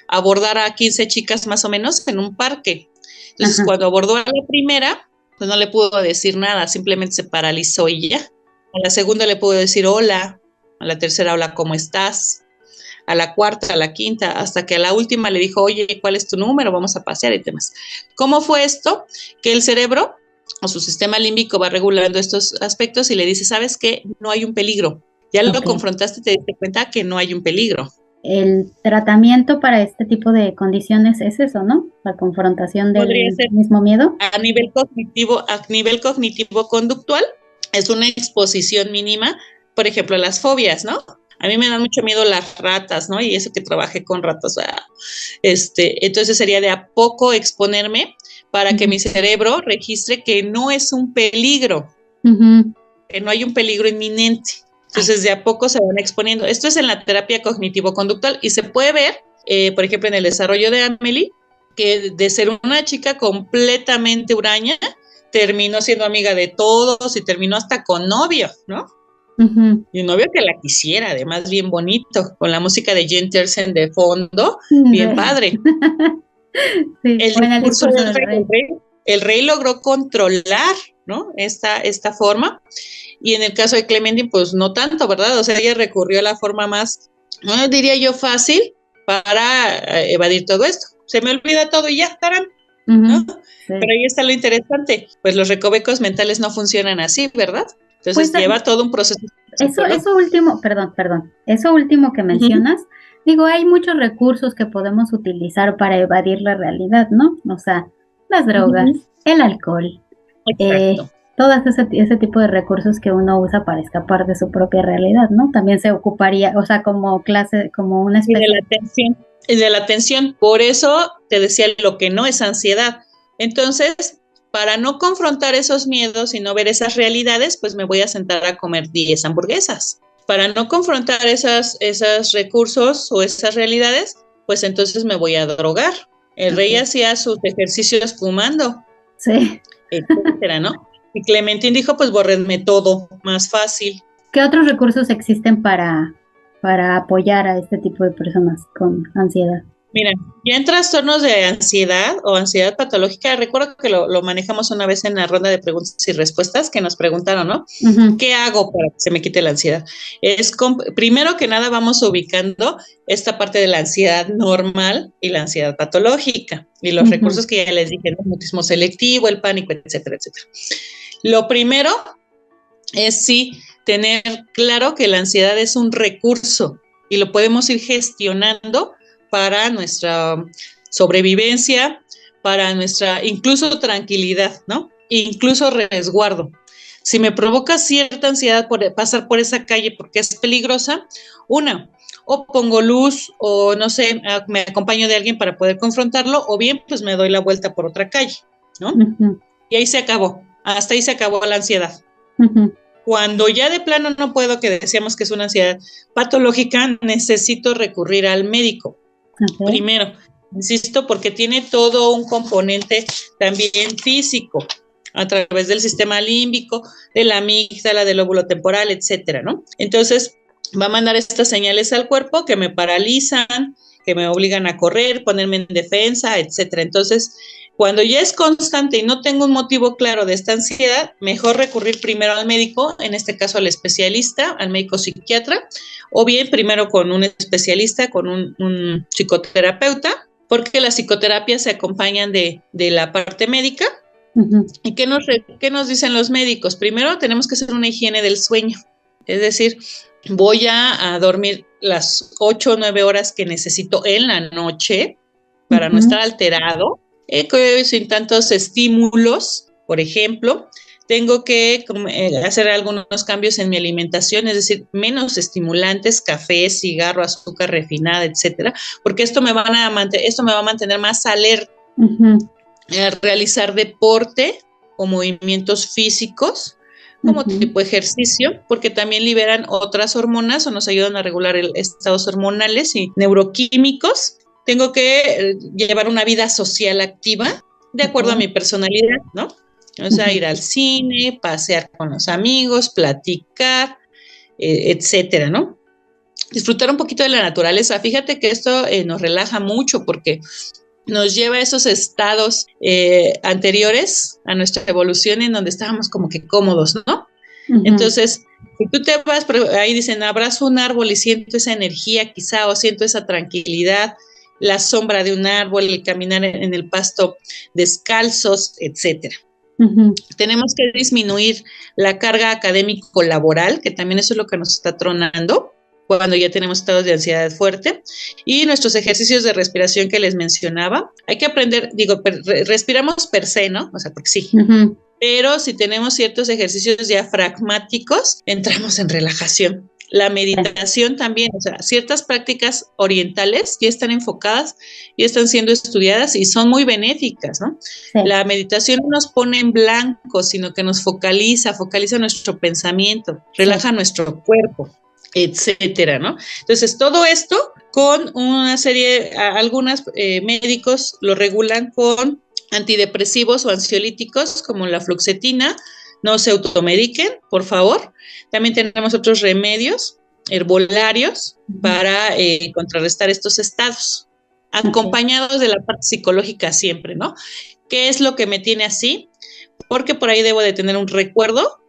abordar a 15 chicas más o menos en un parque. Entonces cuando abordó a la primera, pues no le pudo decir nada, simplemente se paralizó y ya. A la segunda le pudo decir hola, a la tercera hola, ¿cómo estás? A la cuarta, a la quinta, hasta que a la última le dijo, oye, ¿cuál es tu número? Vamos a pasear y demás. ¿Cómo fue esto? Que el cerebro o su sistema límbico va regulando estos aspectos y le dice, ¿sabes qué? No hay un peligro. Ya lo confrontaste, te diste cuenta que no hay un peligro. El tratamiento para este tipo de condiciones es eso, ¿no? La confrontación del mismo miedo. A nivel cognitivo-conductual, es una exposición mínima, por ejemplo, las fobias, ¿no? A mí me dan mucho miedo las ratas, ¿no? Y eso que trabajé con ratas, entonces sería de a poco exponerme para que mi cerebro registre que no es un peligro, que no hay un peligro inminente. Entonces, de a poco se van exponiendo. Esto es en la terapia cognitivo-conductual y se puede ver, por ejemplo, en el desarrollo de Amelie, que de ser una chica completamente huraña, terminó siendo amiga de todos y terminó hasta con novio, ¿no? Y un novio que la quisiera, además bien bonito, con la música de Jen Tersen de fondo, bien padre. Sí, el discurso del rey. El rey logró controlar, ¿no? Esta forma. Y en el caso de Clementine, pues no tanto, ¿verdad? O sea, ella recurrió a la forma más, no diría yo fácil, para evadir todo esto. Se me olvida todo y ya, tarán, ¿no? Sí. Pero ahí está lo interesante. Pues los recovecos mentales no funcionan así, ¿verdad? Entonces pues, lleva todo un proceso. Eso último que mencionas, digo, hay muchos recursos que podemos utilizar para evadir la realidad, ¿no? O sea, las drogas, el alcohol, todo ese tipo de recursos que uno usa para escapar de su propia realidad, ¿no? También se ocuparía, o sea, como clase, como una especie de la atención. Por eso te decía lo que no es ansiedad. Entonces, para no confrontar esos miedos y no ver esas realidades, pues me voy a sentar a comer 10 hamburguesas. Para no confrontar esos recursos o esas realidades, pues entonces me voy a drogar. El rey hacía sus ejercicios fumando. Sí. Etcétera, ¿no? Y Clementine dijo, pues bórrenme todo, más fácil. ¿Qué otros recursos existen para apoyar a este tipo de personas con ansiedad? Mira, ya en trastornos de ansiedad o ansiedad patológica, recuerdo que lo manejamos una vez en la ronda de preguntas y respuestas que nos preguntaron, ¿no? ¿Qué hago para que se me quite la ansiedad? Primero que nada vamos ubicando esta parte de la ansiedad normal y la ansiedad patológica y los recursos que ya les dije, el mutismo selectivo, el pánico, etcétera, etcétera. Lo primero es sí tener claro que la ansiedad es un recurso y lo podemos ir gestionando para nuestra sobrevivencia, para nuestra incluso tranquilidad, ¿no? Incluso resguardo. Si me provoca cierta ansiedad por pasar por esa calle porque es peligrosa, o pongo luz o no sé, me acompaño de alguien para poder confrontarlo, o bien pues me doy la vuelta por otra calle, ¿no? Y ahí se acabó, hasta ahí se acabó la ansiedad. Cuando ya de plano no puedo, que decíamos que es una ansiedad patológica, necesito recurrir al médico. Primero, insisto, porque tiene todo un componente también físico, a través del sistema límbico, de la amígdala, del lóbulo temporal, etcétera, ¿no? Entonces, va a mandar estas señales al cuerpo que me paralizan, que me obligan a correr, ponerme en defensa, etcétera. Entonces, cuando ya es constante y no tengo un motivo claro de esta ansiedad, mejor recurrir primero al médico, en este caso al especialista, al médico psiquiatra, o bien primero con un especialista, con un psicoterapeuta, porque las psicoterapias se acompañan de la parte médica. ¿Y qué nos dicen los médicos? Primero tenemos que hacer una higiene del sueño, es decir, voy a dormir las 8 o 9 horas que necesito en la noche para no estar alterado, sin tantos estímulos, por ejemplo. Tengo que hacer algunos cambios en mi alimentación, es decir, menos estimulantes, café, cigarro, azúcar refinada, etcétera, porque esto me va a mantener más alerta. Realizar deporte o movimientos físicos como tipo ejercicio, porque también liberan otras hormonas o nos ayudan a regular estados hormonales y neuroquímicos. Tengo que llevar una vida social activa, de acuerdo a mi personalidad, ¿no? O sea, ir al cine, pasear con los amigos, platicar, etcétera, ¿no? Disfrutar un poquito de la naturaleza. Fíjate que esto nos relaja mucho porque nos lleva a esos estados anteriores a nuestra evolución en donde estábamos como que cómodos, ¿no? Entonces, si tú te vas, ahí dicen, abrazo un árbol y siento esa energía quizá, o siento esa tranquilidad, la sombra de un árbol, el caminar en el pasto descalzos, etcétera. Tenemos que disminuir la carga académico-laboral, que también eso es lo que nos está tronando cuando ya tenemos estados de ansiedad fuerte, y nuestros ejercicios de respiración que les mencionaba. Hay que aprender, respiramos per se, ¿no? O sea, porque sí. Pero si tenemos ciertos ejercicios diafragmáticos, entramos en relajación. La meditación también, o sea, ciertas prácticas orientales ya están enfocadas, ya están siendo estudiadas y son muy benéficas, ¿no? Sí. La meditación no nos pone en blanco, sino que nos focaliza nuestro pensamiento, relaja nuestro cuerpo, etcétera, ¿no? Entonces, todo esto con una serie, algunos médicos lo regulan con antidepresivos o ansiolíticos como la fluoxetina. No se automediquen, por favor. También tenemos otros remedios herbolarios para contrarrestar estos estados, acompañados de la parte psicológica siempre, ¿no? ¿Qué es lo que me tiene así? Porque por ahí debo de tener un recuerdo.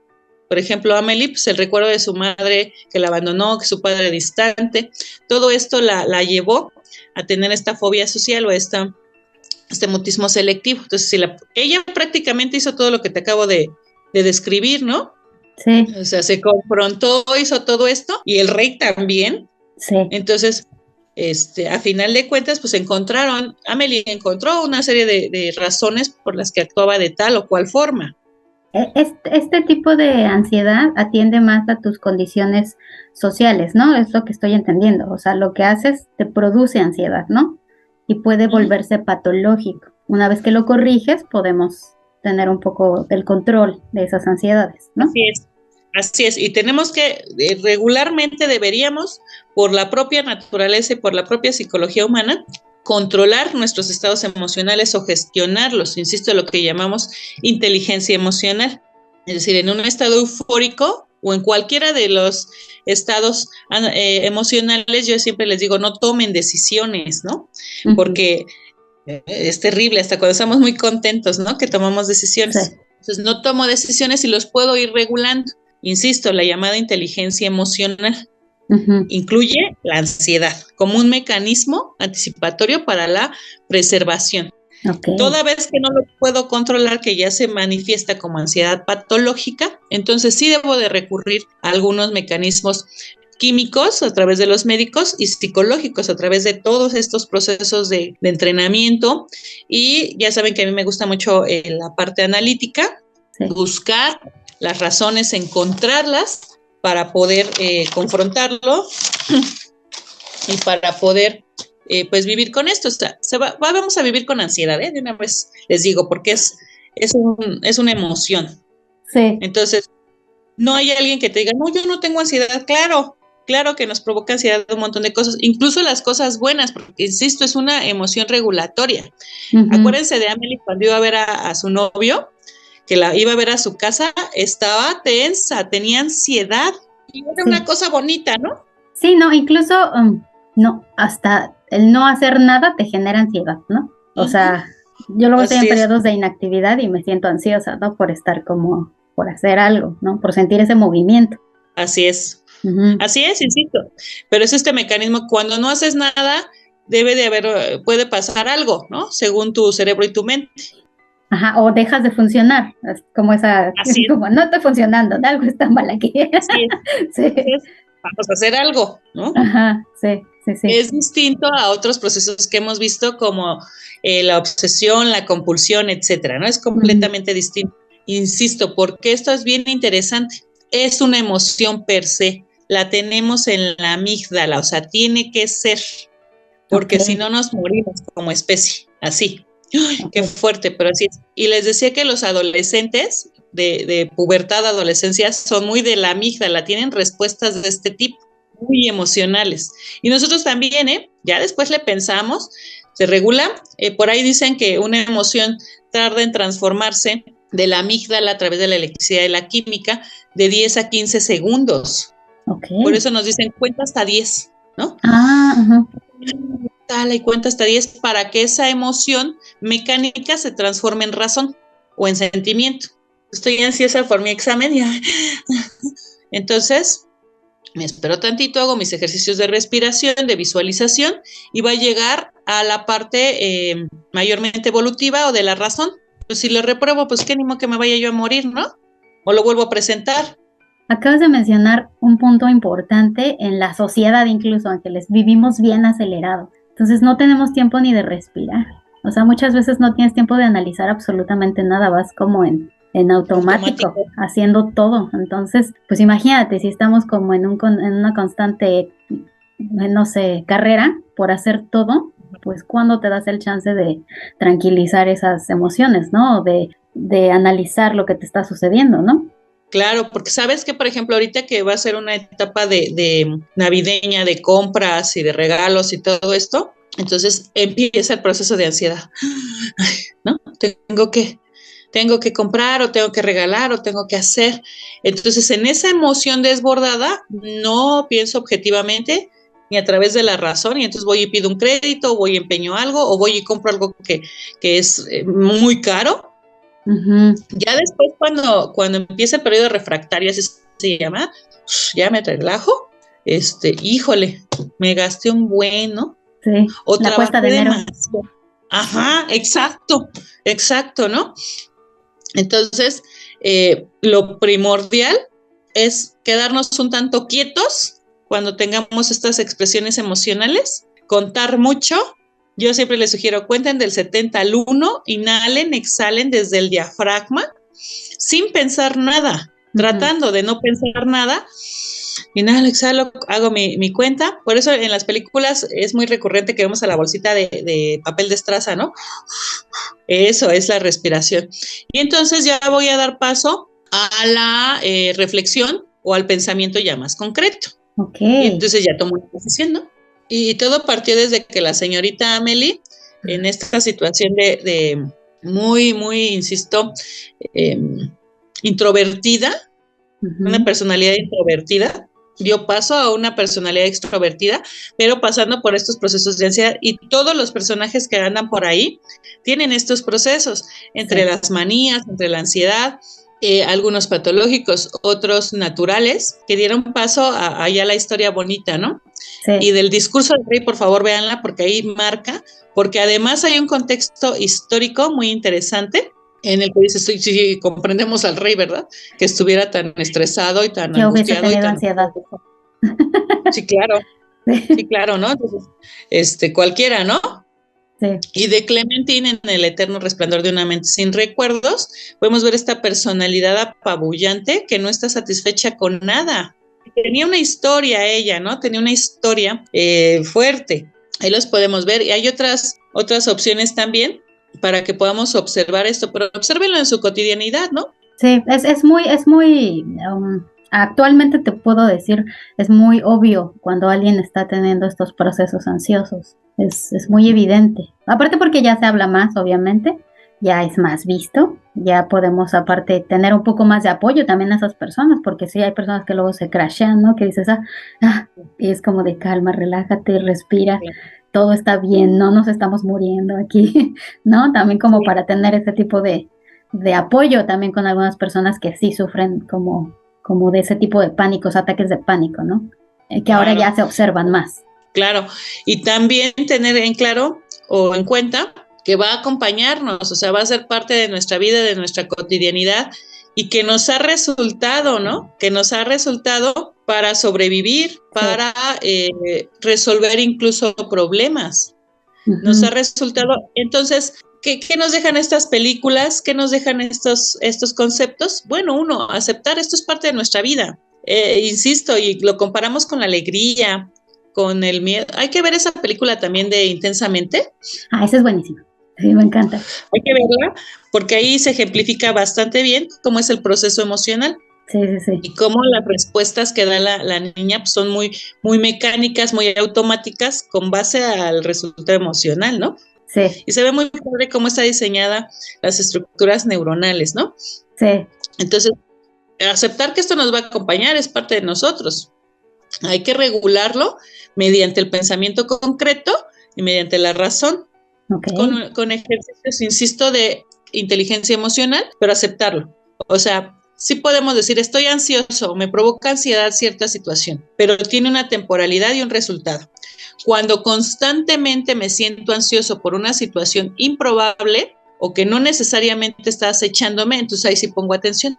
Por ejemplo, Amelie, pues el recuerdo de su madre que la abandonó, que su padre distante, todo esto la llevó a tener esta fobia social o este mutismo selectivo. Entonces, ella prácticamente hizo todo lo que te acabo de describir, ¿no? Sí. O sea, se confrontó, hizo todo esto, y el rey también. Sí. Entonces, a final de cuentas, pues Amelie encontró una serie de razones por las que actuaba de tal o cual forma. Este tipo de ansiedad atiende más a tus condiciones sociales, ¿no? Es lo que estoy entendiendo. O sea, lo que haces te produce ansiedad, ¿no? Y puede volverse patológico. Una vez que lo corriges, podemos tener un poco del control de esas ansiedades, ¿no? Así es, y tenemos que, regularmente deberíamos, por la propia naturaleza y por la propia psicología humana, controlar nuestros estados emocionales o gestionarlos, insisto, lo que llamamos inteligencia emocional. Es decir, en un estado eufórico o en cualquiera de los estados emocionales, yo siempre les digo, no tomen decisiones, ¿no? Porque es terrible, hasta cuando estamos muy contentos, ¿no? Que tomamos decisiones. Sí. Entonces, no tomo decisiones y los puedo ir regulando. Insisto, la llamada inteligencia emocional incluye la ansiedad como un mecanismo anticipatorio para la preservación. Toda vez que no lo puedo controlar, que ya se manifiesta como ansiedad patológica, entonces sí debo de recurrir a algunos mecanismos químicos a través de los médicos y psicológicos a través de todos estos procesos de entrenamiento. Y ya saben que a mí me gusta mucho la parte analítica, buscar las razones, encontrarlas para poder confrontarlo y para poder pues vivir con esto. O sea, vamos a vivir con ansiedad, de una vez les digo, porque es una emoción. Sí. Entonces, no hay alguien que te diga, no, yo no tengo ansiedad. Claro que nos provoca ansiedad un montón de cosas, incluso las cosas buenas, porque insisto, es una emoción regulatoria. Acuérdense de Amelie cuando iba a ver a su novio, que la iba a ver a su casa, estaba tensa, tenía ansiedad, y era una cosa bonita, ¿no? Sí, no, incluso, no, hasta el no hacer nada te genera ansiedad, ¿no? O sea, yo luego estoy en periodos de inactividad y me siento ansiosa, ¿no? Por estar por hacer algo, ¿no? Por sentir ese movimiento. Así es. Así es, insisto. Pero es este mecanismo, cuando no haces nada, puede pasar algo, ¿no? Según tu cerebro y tu mente. Ajá, o dejas de funcionar, como como no estoy funcionando, algo está mal aquí. Así es. Sí. Entonces, vamos a hacer algo, ¿no? Ajá, sí. Es distinto a otros procesos que hemos visto como la obsesión, la compulsión, etcétera, ¿no? Es completamente distinto. Insisto, porque esto es bien interesante. Es una emoción per se, la tenemos en la amígdala, o sea, tiene que ser, porque si no nos morimos como especie, así. ¡Ay, qué fuerte! Pero así es. Y les decía que los adolescentes, de pubertad, adolescencia, son muy de la amígdala, tienen respuestas de este tipo, muy emocionales. Y nosotros también, ya después le pensamos, se regula, por ahí dicen que una emoción tarda en transformarse de la amígdala a través de la electricidad y la química de 10 a 15 segundos. Okay. Por eso nos dicen cuenta hasta 10, ¿no? Y cuenta hasta 10 para que esa emoción mecánica se transforme en razón o en sentimiento. Estoy ansiosa por mi examen y entonces me espero tantito, hago mis ejercicios de respiración, de visualización y va a llegar a la parte mayormente evolutiva o de la razón. Pues si lo repruebo, pues qué ánimo que me vaya yo a morir, ¿no? O lo vuelvo a presentar. Acabas de mencionar un punto importante en la sociedad, incluso, Ángeles, vivimos bien acelerado. Entonces no tenemos tiempo ni de respirar. O sea, muchas veces no tienes tiempo de analizar absolutamente nada, vas como en automático, haciendo todo. Entonces, pues imagínate, si estamos como en una constante, no sé, carrera por hacer todo, pues ¿cuándo te das el chance de tranquilizar esas emociones, ¿no? De analizar lo que te está sucediendo, ¿no? Claro, porque sabes que, por ejemplo, ahorita que va a ser una etapa de navideña, de compras y de regalos y todo esto, entonces empieza el proceso de ansiedad, ¿no? Tengo que comprar o tengo que regalar o tengo que hacer. Entonces, en esa emoción desbordada, no pienso objetivamente ni a través de la razón, y entonces voy y pido un crédito, o voy y empeño algo, o voy y compro algo que es muy caro. Ya después, cuando empieza el periodo refractario, así se llama, ya me relajo, híjole, me gasté un buen, ¿no? Sí, o la cuesta de enero. Ajá, exacto, ¿no? Entonces, lo primordial es quedarnos un tanto quietos cuando tengamos estas expresiones emocionales, contar mucho. Yo siempre les sugiero, cuenten del 70 al 1, inhalen, exhalen desde el diafragma, sin pensar nada, tratando de no pensar nada. Inhalo, exhalo, hago mi cuenta. Por eso en las películas es muy recurrente que vemos a la bolsita de papel de estraza, ¿no? Eso es la respiración. Y entonces ya voy a dar paso a la reflexión o al pensamiento ya más concreto. Okay. Y entonces ya tomo una decisión, ¿no? Y todo partió desde que la señorita Amelie, en esta situación de muy, insisto, introvertida, una personalidad introvertida, dio paso a una personalidad extrovertida, pero pasando por estos procesos de ansiedad, y todos los personajes que andan por ahí tienen estos procesos, entre las manías, entre la ansiedad, algunos patológicos, otros naturales, que dieron paso a ya la historia bonita, ¿no? Sí. Y del discurso del rey, por favor, véanla, porque ahí marca, porque además hay un contexto histórico muy interesante, en el que dice, sí, comprendemos al rey, ¿verdad? Que estuviera tan estresado y tan angustiado. Y tan ansiedad. Sí, claro. Sí, claro, ¿no? Entonces, cualquiera, ¿no? Sí. Y de Clementine, en El eterno resplandor de una mente sin recuerdos, podemos ver esta personalidad apabullante que no está satisfecha con nada. Tenía una historia ella, ¿no? Tenía una historia fuerte. Ahí los podemos ver. Y hay otras opciones también para que podamos observar esto, pero obsérvenlo en su cotidianidad, ¿no? Sí, es muy actualmente te puedo decir, es muy obvio cuando alguien está teniendo estos procesos ansiosos, es muy evidente, aparte porque ya se habla más, obviamente, ya es más visto, ya podemos aparte tener un poco más de apoyo también a esas personas, porque sí hay personas que luego se crashean, ¿no? Que dices, y es como de calma, relájate, respira, sí. Todo está bien, no nos estamos muriendo aquí, ¿no? También como para tener este tipo de apoyo también con algunas personas que sí sufren como de ese tipo de pánicos, ataques de pánico, ¿no? Que ahora ya se observan más. Claro, y también tener en claro o en cuenta que va a acompañarnos, o sea, va a ser parte de nuestra vida, de nuestra cotidianidad, y que nos ha resultado, ¿no? Que nos ha resultado para sobrevivir, para resolver incluso problemas. Nos ha resultado, entonces, ¿qué nos dejan estas películas? ¿Qué nos dejan estos conceptos? Bueno, uno, aceptar, esto es parte de nuestra vida. Insisto, y lo comparamos con la alegría, con el miedo. Hay que ver esa película también de Intensamente. Esa es buenísima. Sí, me encanta. Hay que verla porque ahí se ejemplifica bastante bien cómo es el proceso emocional Sí, sí, sí. y cómo las respuestas que da la niña pues, son muy mecánicas, muy automáticas con base al resultado emocional, ¿no? Sí, Y se ve muy padre cómo está diseñada las estructuras neuronales, ¿no? sí. Entonces, aceptar que esto nos va a acompañar es parte de nosotros. Hay que regularlo mediante el pensamiento concreto y mediante la razón, Ok. con ejercicios, insisto, de inteligencia emocional, pero aceptarlo. O sea, sí podemos decir, estoy ansioso, me provoca ansiedad cierta situación, pero tiene una temporalidad y un resultado. Cuando constantemente me siento ansioso por una situación improbable o que no necesariamente está acechándome, entonces ahí sí pongo atención.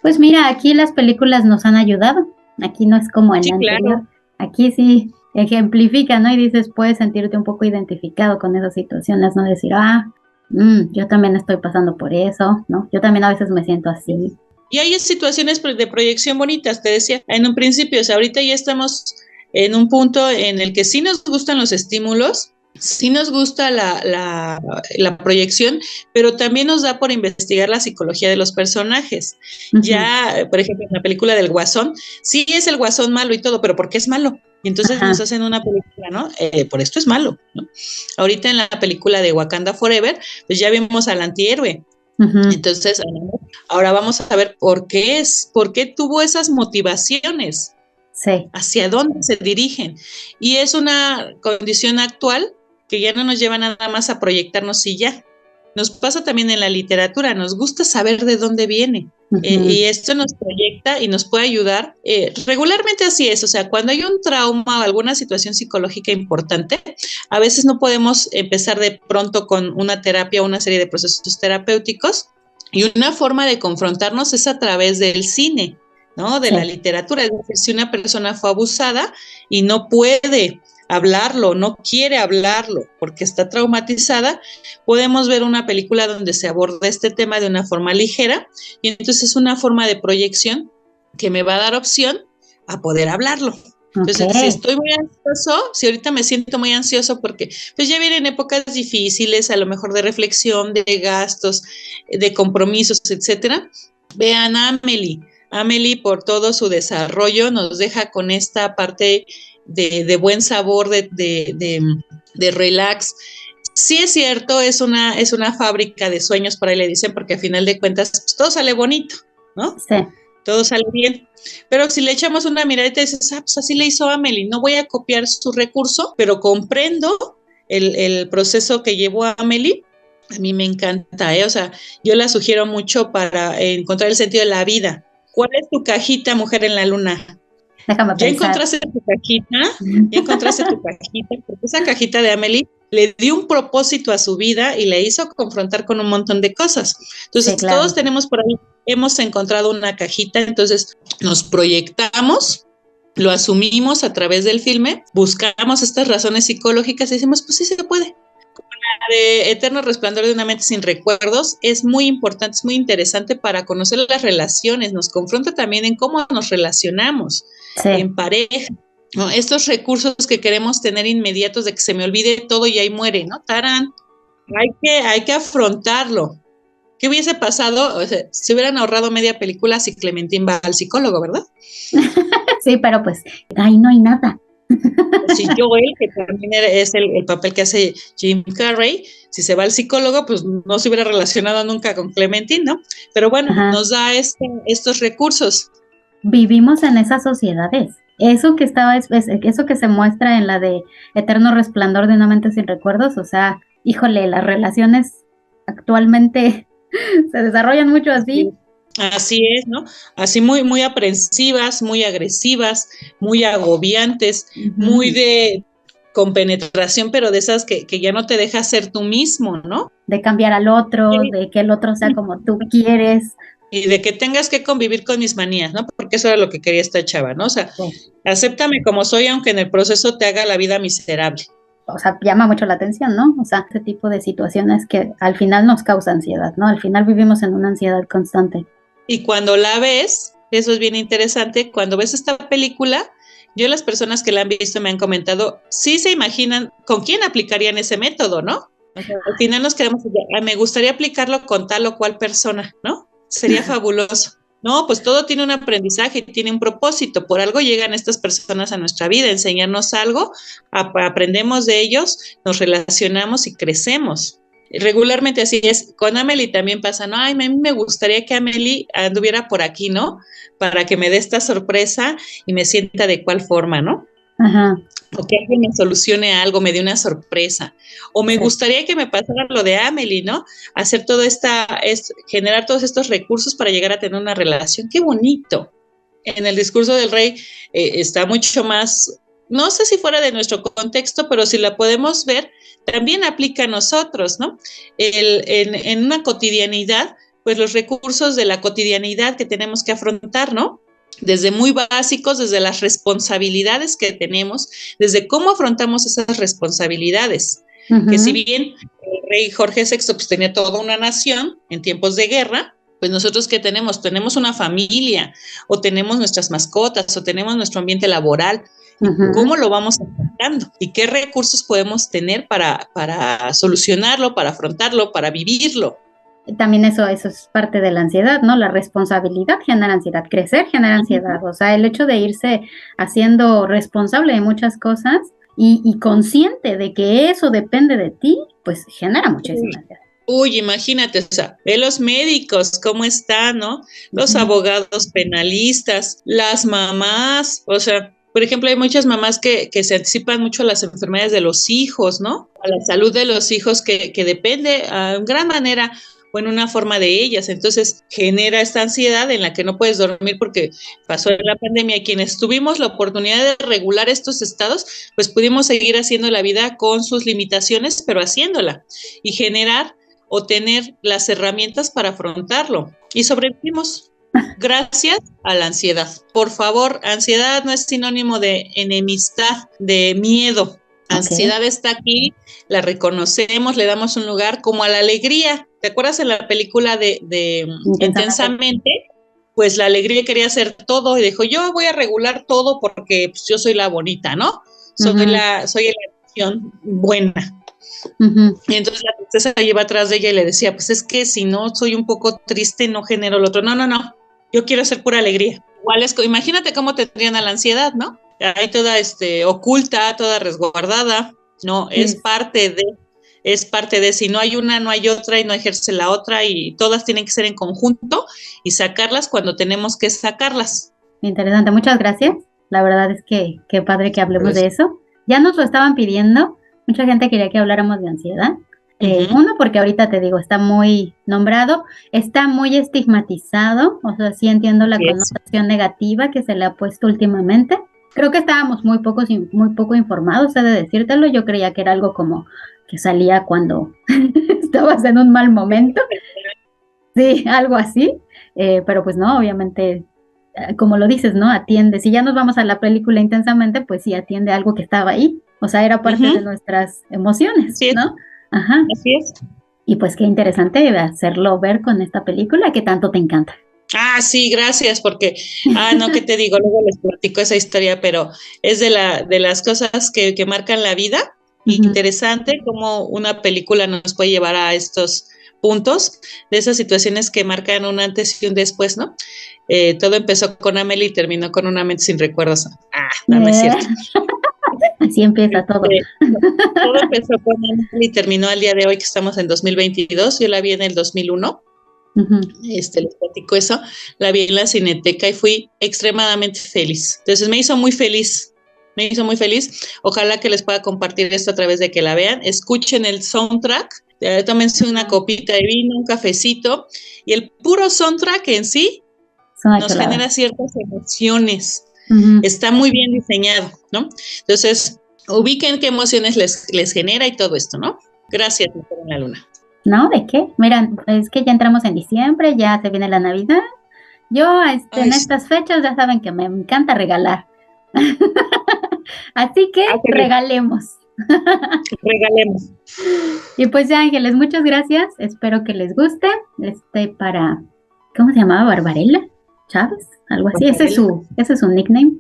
Pues mira, aquí las películas nos han ayudado. Aquí no es como en Sí, la anterior. claro. Aquí sí ejemplifica, ¿no? Y dices, puedes sentirte un poco identificado con esas situaciones, ¿no? Decir, yo también estoy pasando por eso, ¿no? Yo también a veces me siento así. Y hay situaciones de proyección bonitas, te decía en un principio, o sea, ahorita ya estamos en un punto en el que sí nos gustan los estímulos, sí nos gusta la proyección, pero también nos da por investigar la psicología de los personajes. Ujú. Ya, por ejemplo, en la película del Guasón, sí es el Guasón malo y todo, pero ¿por qué es malo? Y entonces nos Ajá. hacen una película, ¿no? Por esto es malo, ¿no? Ahorita en la película de Wakanda Forever, pues ya vimos al antihéroe. Ujú. Entonces, ahora vamos a ver por qué tuvo esas motivaciones, Sí, hacia dónde se dirigen. Y es una condición actual que ya no nos lleva nada más a proyectarnos y ya. Nos pasa también en la literatura, nos gusta saber de dónde viene. ujú. Y esto nos proyecta y nos puede ayudar. Regularmente así es, o sea, cuando hay un trauma o alguna situación psicológica importante, a veces no podemos empezar de pronto con una terapia o una serie de procesos terapéuticos. Y una forma de confrontarnos es a través del cine, ¿no? De la Sí, literatura. Es decir, si una persona fue abusada y no puede hablarlo, no quiere hablarlo porque está traumatizada, podemos ver una película donde se aborda este tema de una forma ligera y entonces es una forma de proyección que me va a dar opción a poder hablarlo. ok. Entonces, si estoy muy ansioso, si ahorita me siento muy ansioso porque pues ya vienen épocas difíciles, a lo mejor de reflexión, de gastos, de compromisos, etcétera, vean a Amelie. Amelie, por todo su desarrollo, nos deja con esta parte de buen sabor, de relax. Sí es cierto, es una fábrica de sueños, por ahí le dicen, porque a final de cuentas pues, todo sale bonito, ¿no? Sí, Todo sale bien. Pero si le echamos una miradita y dices, pues así le hizo Amelie, no voy a copiar su recurso, pero comprendo el proceso que llevó a Amelie. A mí me encanta, ¿eh? O sea, yo la sugiero mucho para encontrar el sentido de la vida. ¿Cuál es tu cajita, mujer en la luna? déjame ¿Ya pensar. encontraste tu cajita? ¿Ya encontraste tu cajita? Porque esa cajita de Amelie le dio un propósito a su vida y le hizo confrontar con un montón de cosas. Entonces, Sí, todos claro. tenemos por ahí, hemos encontrado una cajita, entonces nos proyectamos, lo asumimos a través del filme, buscamos estas razones psicológicas y decimos, pues sí se puede. De Eterno Resplandor de una mente sin recuerdos es muy importante, es muy interesante para conocer las relaciones, nos confronta también en cómo nos relacionamos Sí, en pareja, ¿no? Estos recursos que queremos tener inmediatos de que se me olvide todo y ahí muere, ¿no? Tarán, hay que afrontarlo. ¿Qué hubiese pasado? O sea, se hubieran ahorrado media película si Clementine va al psicólogo, ¿verdad? sí, pero pues ahí no hay nada. O si Joel, que también es el papel que hace Jim Carrey, si se va al psicólogo, pues no se hubiera relacionado nunca con Clementine, ¿no? Pero bueno, Ajá. nos da estos recursos. Vivimos en esas sociedades. Eso que estaba, eso que se muestra en la de Eterno Resplandor de una mente sin recuerdos, o sea, híjole, las relaciones actualmente se desarrollan mucho así. Así es, ¿no? Así muy aprensivas, muy agresivas, muy agobiantes, muy Ujú. de compenetración, pero de esas que ya no te deja ser tú mismo, ¿no? De cambiar al otro, de que el otro sea como tú quieres. Y de que tengas que convivir con mis manías, ¿no? Porque eso era lo que quería esta chava, ¿no? O sea, Sí. acéptame como soy, aunque en el proceso te haga la vida miserable. O sea, llama mucho la atención, ¿no? O sea, este tipo de situaciones que al final nos causa ansiedad, ¿no? Al final vivimos en una ansiedad constante. Y cuando la ves, eso es bien interesante, cuando ves esta película, yo las personas que la han visto me han comentado, sí se imaginan con quién aplicarían ese método, ¿no? O sea, al final nos quedamos, me gustaría aplicarlo con tal o cual persona, ¿no? Sería fabuloso. No, pues todo tiene un aprendizaje, tiene un propósito. Por algo llegan estas personas a nuestra vida, a enseñarnos algo, aprendemos de ellos, nos relacionamos y crecemos. Regularmente así es. Con Amelie también pasa, ¿no? Ay, a mí me gustaría que Amelie anduviera por aquí, ¿no? Para que me dé esta sorpresa y me sienta de cuál forma, ¿no? Ajá. O que alguien me solucione algo, me dé una sorpresa. O me gustaría que me pasara lo de Amelie, ¿no? Hacer generar todos estos recursos para llegar a tener una relación. ¡Qué bonito! En el discurso del rey está mucho más, no sé si fuera de nuestro contexto, pero si la podemos ver, también aplica a nosotros, ¿no? En una cotidianidad, pues los recursos de la cotidianidad que tenemos que afrontar, ¿no? Desde muy básicos, desde las responsabilidades que tenemos, desde cómo afrontamos esas responsabilidades. Que si bien el rey Jorge VI pues, tenía toda una nación en tiempos de guerra, pues nosotros ¿qué tenemos? Tenemos una familia, o tenemos nuestras mascotas, o tenemos nuestro ambiente laboral. ¿Cómo lo vamos afrontando? ¿Y qué recursos podemos tener para solucionarlo, para afrontarlo, para vivirlo? También eso es parte de la ansiedad, ¿no? La responsabilidad genera ansiedad, crecer genera ansiedad, o sea, el hecho de irse haciendo responsable de muchas cosas y consciente de que eso depende de ti, pues genera muchísima ansiedad. Uy, imagínate, o sea, ve los médicos, cómo están, ¿no? Los abogados penalistas, las mamás, o sea, por ejemplo, hay muchas mamás que se anticipan mucho a las enfermedades de los hijos, ¿no? A la salud de los hijos que depende en gran manera o en una forma de ellas. Entonces genera esta ansiedad en la que no puedes dormir porque pasó la pandemia y quienes tuvimos la oportunidad de regular estos estados, pues pudimos seguir haciendo la vida con sus limitaciones, pero haciéndola y generar o tener las herramientas para afrontarlo. Y sobrevivimos gracias a la ansiedad. Por favor, ansiedad no es sinónimo de enemistad, de miedo. Ansiedad está aquí, la reconocemos, le damos un lugar como a la alegría. ¿Te acuerdas en la película de Intensamente? Pues la alegría quería hacer todo y dijo, yo voy a regular todo porque pues, yo soy la bonita, ¿no? Soy la acción buena. Y entonces la princesa la lleva atrás de ella y le decía, pues es que si no soy un poco triste, no genero lo otro. No, yo quiero ser pura alegría. Igual imagínate cómo tendrían a la ansiedad, ¿no? Ahí toda oculta, toda resguardada, ¿no? Es parte de, si no hay una, no hay otra y no ejerce la otra y todas tienen que ser en conjunto y sacarlas cuando tenemos que sacarlas. Interesante, muchas gracias. La verdad es que qué padre que hablemos de eso. Ya nos lo estaban pidiendo, mucha gente quería que habláramos de ansiedad. Uno, porque ahorita te digo, está muy nombrado, está muy estigmatizado, o sea, sí entiendo la connotación negativa que se le ha puesto últimamente. Creo que estábamos muy poco informados, he de decírtelo. Yo creía que era algo como que salía cuando estabas en un mal momento. Sí, algo así. Pero pues no, obviamente, como lo dices, ¿no? Atiende. Si ya nos vamos a la película Intensamente, pues sí atiende algo que estaba ahí. O sea, era parte de nuestras emociones, sí, ¿no? Ajá. Así es. Y pues qué interesante hacerlo ver con esta película que tanto te encanta. Ah, sí, gracias, porque, no, ¿qué te digo? Luego les platico esa historia, pero es de las cosas que marcan la vida. Interesante cómo una película nos puede llevar a estos puntos, de esas situaciones que marcan un antes y un después, ¿no? Todo empezó con Amelie y terminó con Una mente sin recuerdos. No es cierto. Así empieza todo. Todo empezó con Amelie y terminó al día de hoy, que estamos en 2022. Yo la vi en el 2001. Les platico eso, la vi en la Cineteca y fui extremadamente feliz. Entonces me hizo muy feliz. Ojalá que les pueda compartir esto a través de que la vean. Escuchen el soundtrack, tómense una copita de vino, un cafecito, y el puro soundtrack en sí nos genera ciertas emociones. Está muy bien diseñado, ¿no? Entonces, ubiquen qué emociones les genera y todo esto, ¿no? Gracias, Mujer en la Luna. No, ¿de qué? Mira, es que ya entramos en diciembre, ya se viene la Navidad. Yo en estas fechas ya saben que me encanta regalar. Así que regalemos. Regalemos. Y pues ya, Ángeles, muchas gracias. Espero que les guste. Para, ¿cómo se llamaba? ¿Barbarella? ¿Chávez? Algo así. Ese es su nickname.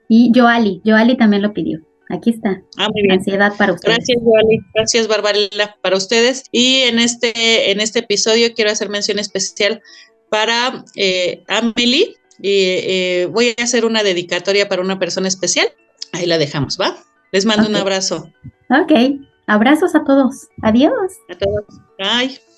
Y Joali también lo pidió. aquí está. Muy bien. Ansiedad para ustedes. Gracias, Wally. Gracias, Barbarella, para ustedes. Y en este episodio quiero hacer mención especial para Amelie. Voy a hacer una dedicatoria para una persona especial. Ahí la dejamos, ¿va? Les mando un abrazo. Ok, abrazos a todos. Adiós. A todos. Bye.